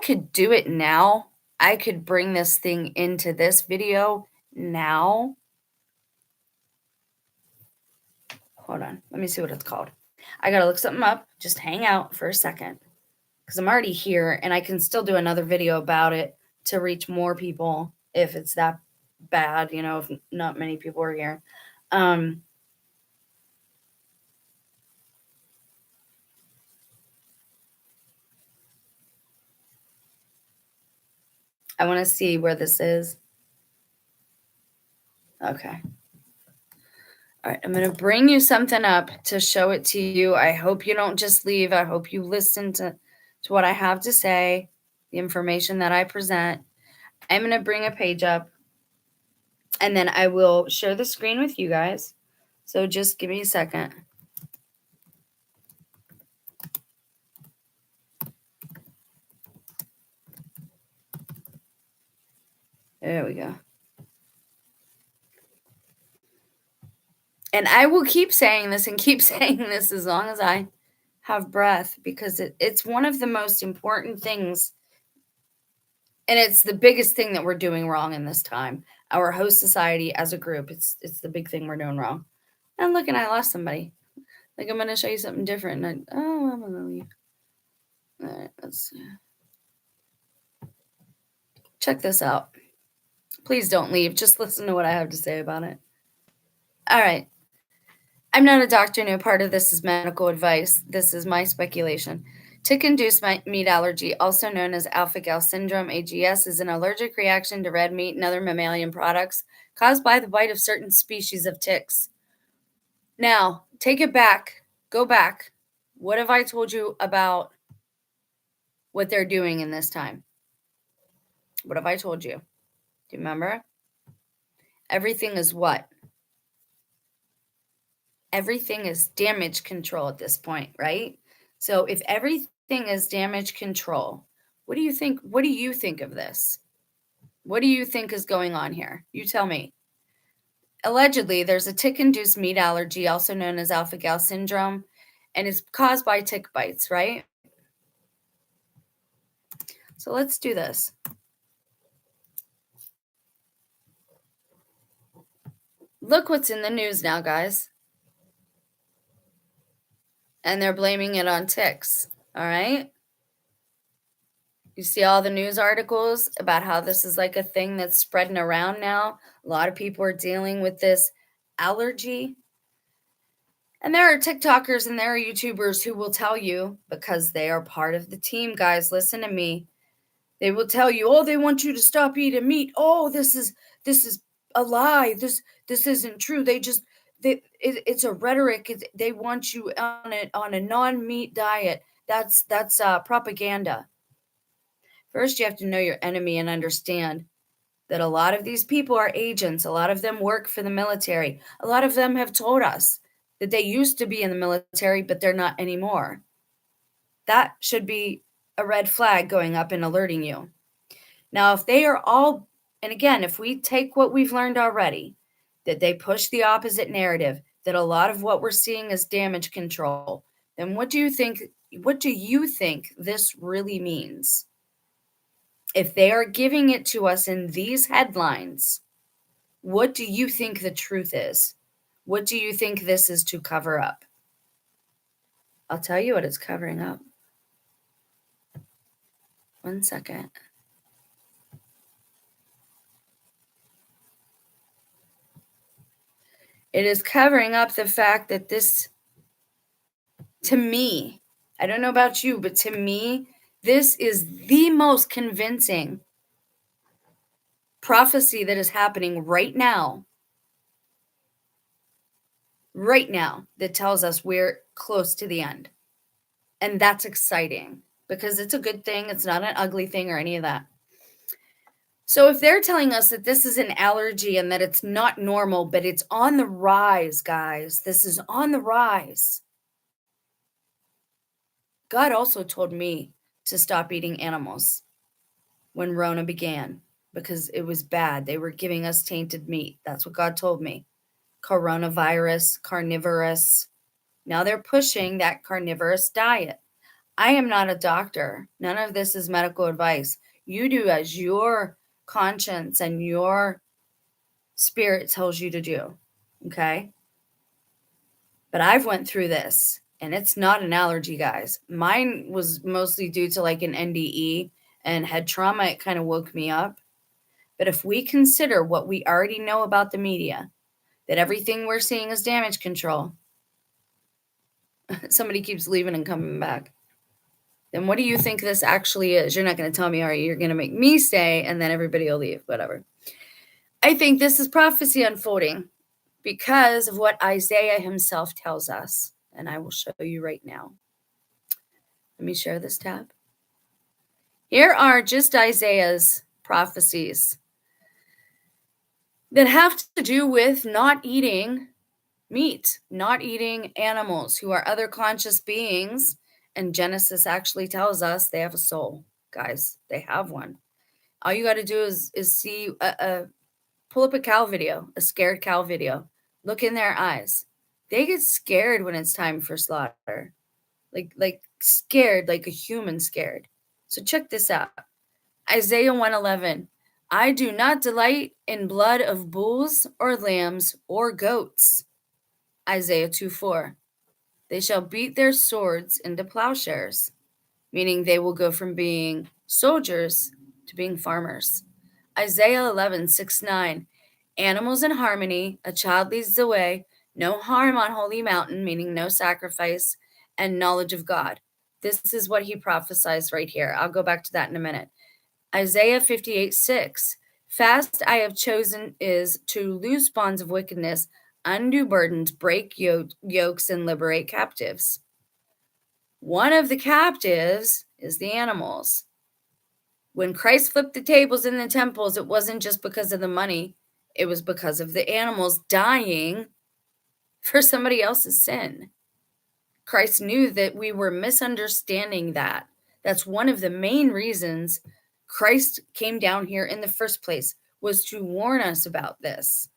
could do it now. I could bring this thing into this video now. Hold on. Let me see what it's called. I got to look something up. Just hang out for a second, because I'm already here and I can still do another video about it to reach more people if it's that bad, if not many people are here. I want to see where this is. Okay. All right, I'm going to bring you something up to show it to you. I hope you don't just leave. I hope you listen to what I have to say, the information that I present. I'm going to bring a page up, and then I will share the screen with you guys. So just give me a second. There we go. And I will keep saying this and keep saying this as long as I have breath, because it's one of the most important things. And it's the biggest thing that we're doing wrong in this time. Our host society as a group, it's the big thing we're doing wrong. And look, and I lost somebody. Like, I'm going to show you something different. I'm going to leave. All right, let's see. Check this out. Please don't leave. Just listen to what I have to say about it. All right. I'm not a doctor. No part of this is medical advice. This is my speculation. Tick-induced meat allergy, also known as alpha-gal syndrome, AGS, is an allergic reaction to red meat and other mammalian products caused by the bite of certain species of ticks. Now, take it back. Go back. What have I told you about what they're doing in this time? What have I told you? Do you remember? Everything is what? Everything is damage control at this point, right? So if everything is damage control, what do you think? What do you think of this? What do you think is going on here? You tell me. Allegedly, there's a tick-induced meat allergy, also known as alpha-gal syndrome, and it's caused by tick bites, right? So let's do this. Look what's in the news now, guys. And they're blaming it on ticks, all right? You see all the news articles about how this is like a thing that's spreading around now. A lot of people are dealing with this allergy. And there are TikTokers and there are YouTubers who will tell you, because they are part of the team, guys, listen to me. They will tell you, oh, they want you to stop eating meat. Oh, this is a lie. This isn't true. It's a rhetoric. They want you on a non-meat diet. That's propaganda. First, you have to know your enemy and understand that a lot of these people are agents. A lot of them work for the military. A lot of them have told us that they used to be in the military, but they're not anymore. That should be a red flag going up and alerting you. Now, if they are all, and again, if we take what we've learned already, that they push the opposite narrative, that a lot of what we're seeing is damage control, then what do you think this really means? If they are giving it to us in these headlines, what do you think the truth is? What do you think this is to cover up? I'll tell you what it's covering up. 1 second. It is covering up the fact that this, to me, I don't know about you, but to me, this is the most convincing prophecy that is happening right now, that tells us we're close to the end. And that's exciting because it's a good thing. It's not an ugly thing or any of that. So if they're telling us that this is an allergy and that it's not normal, but it's on the rise, guys, this is on the rise. God also told me to stop eating animals when Rona began because it was bad. They were giving us tainted meat. That's what God told me. Coronavirus, carnivorous. Now they're pushing that carnivorous diet. I am not a doctor. None of this is medical advice. You do as your conscience and your spirit tells you to do. Okay? But I've went through this and it's not an allergy, guys. Mine was mostly due to like an NDE and head trauma. It kind of woke me up. But if we consider what we already know about the media, that everything we're seeing is damage control, somebody keeps leaving and coming back. Then what do you think this actually is? You're not going to tell me, are you? You're going to make me stay and then everybody will leave, whatever. I think this is prophecy unfolding because of what Isaiah himself tells us. And I will show you right now. Let me share this tab. Here are just Isaiah's prophecies that have to do with not eating meat, not eating animals who are other conscious beings. And Genesis actually tells us they have a soul, guys. They have one. All you got to do is see pull up a cow video, a scared cow video. Look in their eyes. They get scared when it's time for slaughter. Like scared, like a human scared. So check this out. Isaiah 1:11. I do not delight in blood of bulls or lambs or goats. Isaiah 2:4. They shall beat their swords into plowshares, meaning they will go from being soldiers to being farmers. Isaiah 11:6-9. Animals in harmony, a child leads the way, no harm on holy mountain, meaning no sacrifice, and knowledge of God. This is what he prophesies right here. I'll go back to that in a minute. Isaiah 58:6. Fast I have chosen is to loose bonds of wickedness, undo burdens, break yokes, and liberate captives. One of the captives is the animals. When Christ flipped the tables in the temples, it wasn't just because of the money. It was because of the animals dying for somebody else's sin. Christ knew that we were misunderstanding that. That's one of the main reasons Christ came down here in the first place, was to warn us about this.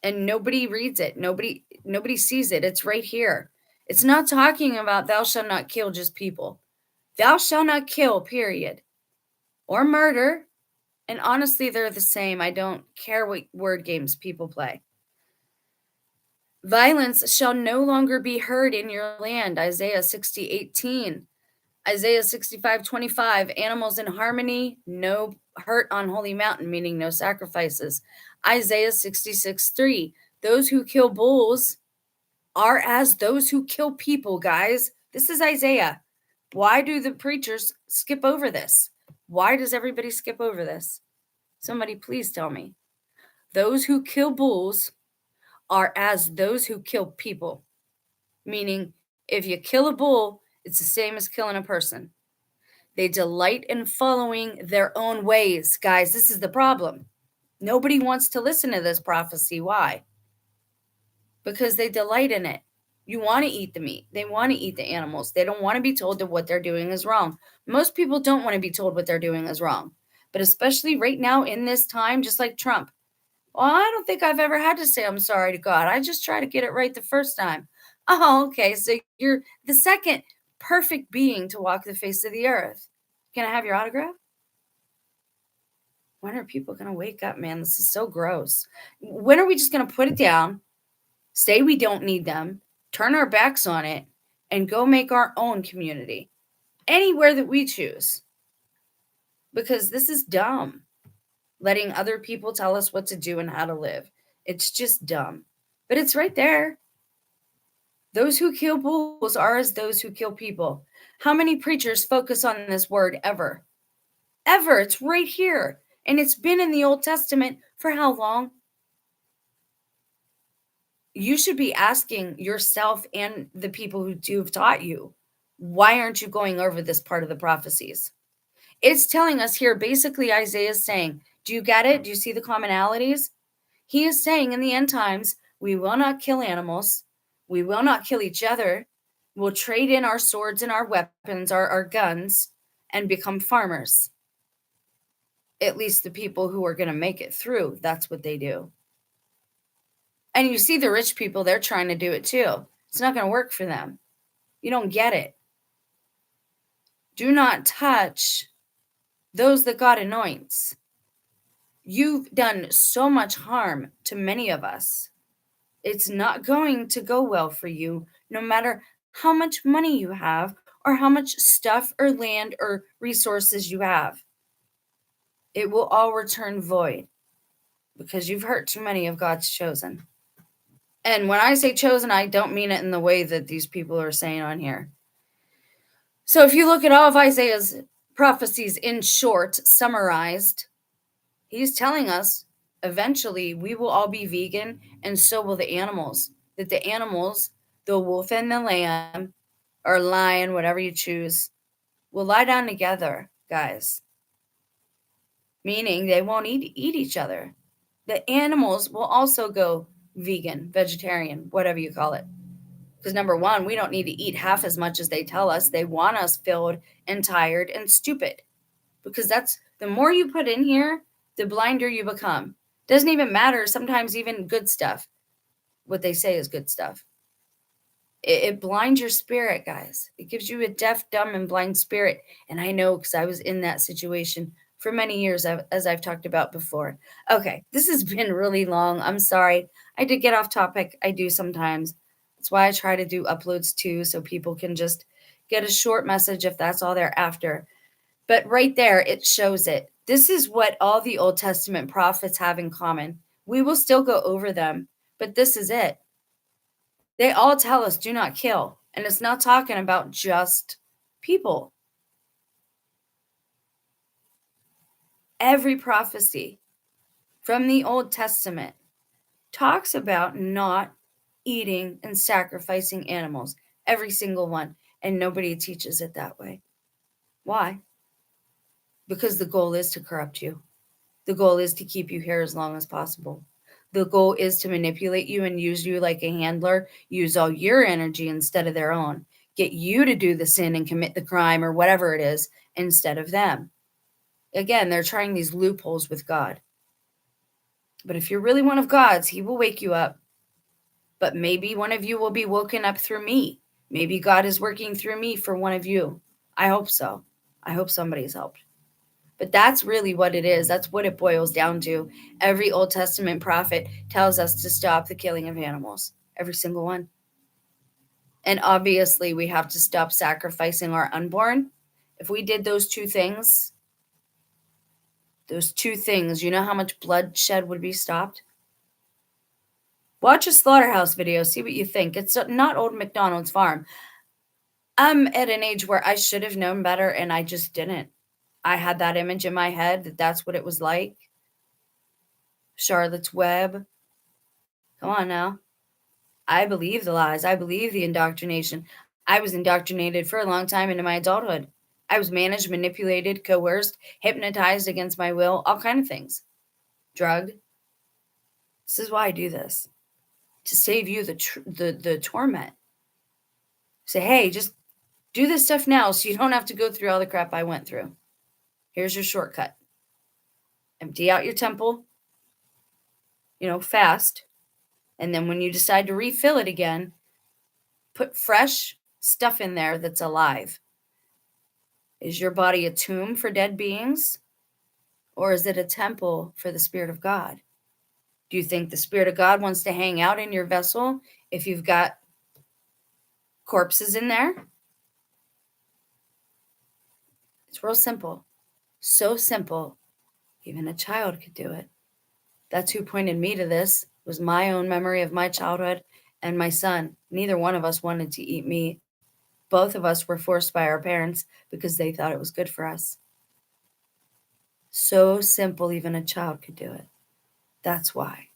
And nobody reads it. Nobody sees it. It's right here. It's not talking about thou shalt not kill just people. Thou shalt not kill, period. Or murder. And honestly, they're the same. I don't care what word games people play. Violence shall no longer be heard in your land. Isaiah 60:18. Isaiah 65:25. Animals in harmony, no hurt on holy mountain, meaning no sacrifices. Isaiah 66:3. Those who kill bulls are as those who kill people, guys. This is Isaiah. Why do the preachers skip over this? Why does everybody skip over this? Somebody please tell me. Those who kill bulls are as those who kill people. Meaning, if you kill a bull, it's the same as killing a person. They delight in following their own ways. Guys, this is the problem. Nobody wants to listen to this prophecy. Why? Because they delight in it. You want to eat the meat. They want to eat the animals. They don't want to be told that what they're doing is wrong. Most people don't want to be told what they're doing is wrong. But especially right now in this time, just like Trump. Well, I don't think I've ever had to say I'm sorry to God. I just try to get it right the first time. Oh, okay. So you're the second perfect being to walk the face of the earth. Can I have your autograph? When are people going to wake up, man? This is so gross. When are we just going to put it down, say we don't need them, turn our backs on it, and go make our own community anywhere that we choose? because this is dumb. Letting other people tell us what to do and how to live. It's just dumb. But it's right there. Those who kill bulls are as those who kill people. How many preachers focus on this word ever? Ever. It's right here. And it's been in the Old Testament for how long? You should be asking yourself and the people who have taught you, why aren't you going over this part of the prophecies? It's telling us here, basically, Isaiah is saying, do you get it? Do you see the commonalities? He is saying in the end times, we will not kill animals. We will not kill each other. We'll trade in our swords and our weapons, our guns, and become farmers. At least the people who are going to make it through, that's what they do. And you see the rich people, they're trying to do it too. It's not going to work for them. You don't get it. Do not touch those that God anoints. You've done so much harm to many of us. It's not going to go well for you, no matter how much money you have or how much stuff or land or resources you have. It will all return void because you've hurt too many of God's chosen. And when I say chosen, I don't mean it in the way that these people are saying on here. So if you look at all of Isaiah's prophecies in short, summarized, he's telling us eventually we will all be vegan, and so will the animals. That the animals, the wolf and the lamb, or lion, whatever you choose, will lie down together, guys. Meaning they won't eat each other. The animals will also go vegan, vegetarian, whatever you call it. Because number one, we don't need to eat half as much as they tell us. They want us filled and tired and stupid. Because that's the more you put in here, the blinder you become. Doesn't even matter, sometimes even good stuff. What they say is good stuff. It blinds your spirit, guys. It gives you a deaf, dumb, and blind spirit. And I know because I was in that situation for many years, as I've talked about before. Okay, this has been really long. I'm sorry. I did get off topic. I do sometimes. That's why I try to do uploads too, so people can just get a short message if that's all they're after. But right there, it shows it. This is what all the Old Testament prophets have in common. We will still go over them, but this is it. They all tell us do not kill. And it's not talking about just people. Every prophecy from the Old Testament talks about not eating and sacrificing animals. Every single one. And nobody teaches it that way. Why? Because the goal is to corrupt you. The goal is to keep you here as long as possible. The goal is to manipulate you and use you like a handler, use all your energy instead of their own, get you to do the sin and commit the crime or whatever it is instead of them. Again, they're trying these loopholes with God. But if you're really one of God's, he will wake you up. But maybe one of you will be woken up through me. Maybe God is working through me for one of you. I hope so. I hope somebody's helped. But that's really what it is. That's what it boils down to. Every Old Testament prophet tells us to stop the killing of animals. Every single one. And obviously, we have to stop sacrificing our unborn. If we did those two things, you know how much bloodshed would be stopped? Watch a slaughterhouse video. See what you think. It's not Old McDonald's farm. I'm at an age where I should have known better, and I just didn't. I had that image in my head that that's what it was like. Charlotte's Web. Come on now. I believe the lies. I believe the indoctrination. I was indoctrinated for a long time into my adulthood. I was managed, manipulated, coerced, hypnotized against my will, all kind of things. Drugged. This is why I do this. To save you the torment. Say, hey, just do this stuff now so you don't have to go through all the crap I went through. Here's your shortcut. Empty out your temple, fast. And then when you decide to refill it again, put fresh stuff in there that's alive. Is your body a tomb for dead beings? Or is it a temple for the Spirit of God? Do you think the Spirit of God wants to hang out in your vessel if you've got corpses in there? It's real simple. So simple, even a child could do it. That's who pointed me to this. It was my own memory of my childhood and my son. Neither one of us wanted to eat meat. Both of us were forced by our parents because they thought it was good for us. So simple, even a child could do it. That's why.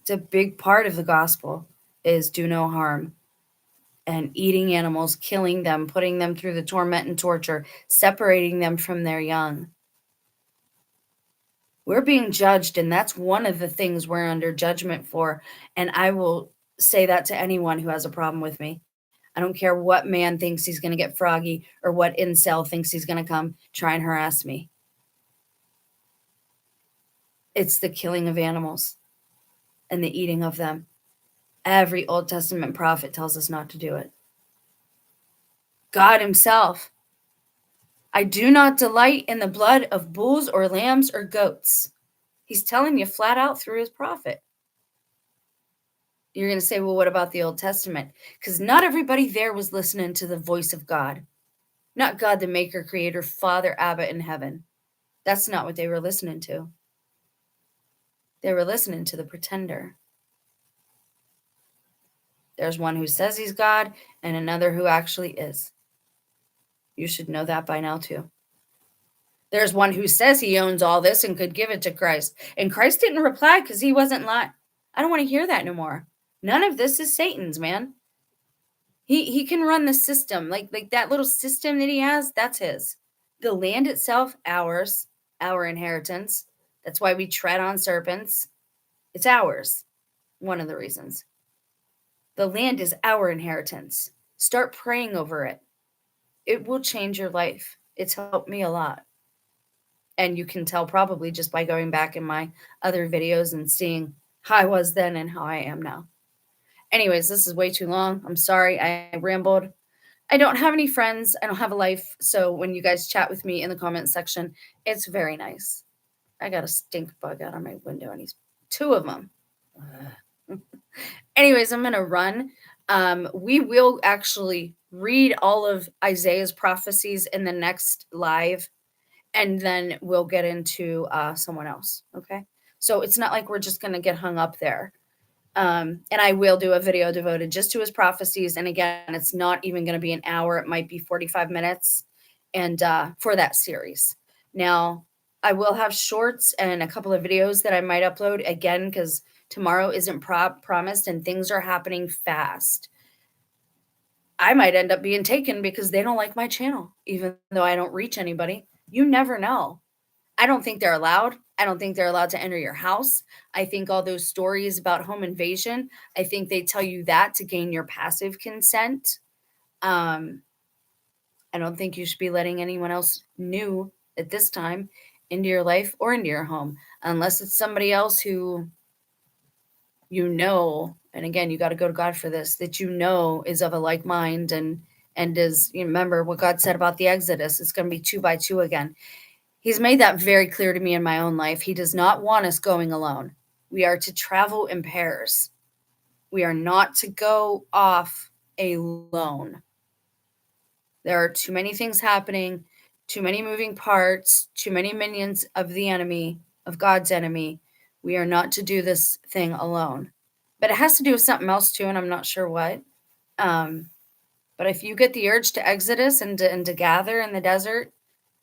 It's a big part of the gospel is do no harm. And eating animals, killing them, putting them through the torment and torture, separating them from their young. We're being judged, and that's one of the things we're under judgment for. And I will say that to anyone who has a problem with me. I don't care what man thinks he's going to get froggy or what incel thinks he's going to come try and harass me. It's the killing of animals and the eating of them. Every Old Testament prophet tells us not to do it. God himself. I do not delight in the blood of bulls or lambs or goats. He's telling you flat out through his prophet. You're going to say, well, what about the Old Testament? Because not everybody there was listening to the voice of God. Not God, the maker, creator, Father, Abba in heaven. That's not what they were listening to. They were listening to the pretender. There's one who says he's God and another who actually is. You should know that by now too. There's one who says he owns all this and could give it to Christ. And Christ didn't reply because he wasn't lying. I don't want to hear that no more. None of this is Satan's, man. He can run the system. Like that little system that he has, that's his. The land itself, ours, our inheritance. That's why we tread on serpents. It's ours. One of the reasons. The land is our inheritance. Start praying over it. It will change your life. It's helped me a lot. And you can tell probably just by going back in my other videos and seeing how I was then and how I am now. Anyways, this is way too long. I'm sorry I rambled. I don't have any friends. I don't have a life. So when you guys chat with me in the comment section, it's very nice. I got a stink bug out of my window and he's two of them. Anyways, I'm going to run. We will actually read all of Isaiah's prophecies in the next live, and then we'll get into someone else. Okay. So it's not like we're just going to get hung up there. And I will do a video devoted just to his prophecies. And again, it's not even going to be an hour. It might be 45 minutes and for that series. Now, I will have shorts and a couple of videos that I might upload again because tomorrow isn't promised and things are happening fast. I might end up being taken because they don't like my channel, even though I don't reach anybody. You never know. I don't think they're allowed. I don't think they're allowed to enter your house. I think all those stories about home invasion, I think they tell you that to gain your passive consent. I don't think you should be letting anyone else new at this time into your life or into your home, unless it's somebody else who you know, and again, you got to go to God for this, that you know is of a like mind and is, you remember what God said about the Exodus, it's going to be 2 by 2 again. He's made that very clear to me in my own life. He does not want us going alone. We are to travel in pairs. We are not to go off alone. There are too many things happening, too many moving parts, too many minions of the enemy, of God's enemy. We are not to do this thing alone. But it has to do with something else too, and I'm not sure what. But if you get the urge to Exodus and to gather in the desert,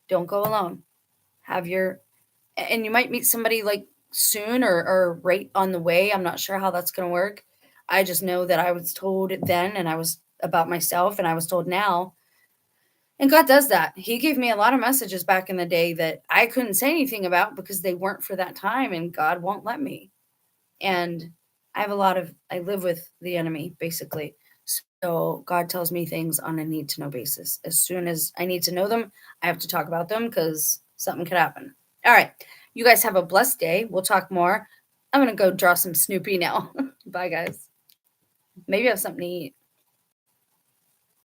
don't go alone. And you might meet somebody like soon or right on the way. I'm not sure how that's going to work. I just know that I was told then, and I was about myself, and I was told now. And God does that. He gave me a lot of messages back in the day that I couldn't say anything about because they weren't for that time, and God won't let me. And I live with the enemy, basically. So God tells me things on a need to know basis. As soon as I need to know them, I have to talk about them because something could happen. All right. You guys have a blessed day. We'll talk more. I'm going to go draw some Snoopy now. Bye, guys. Maybe I have something to eat.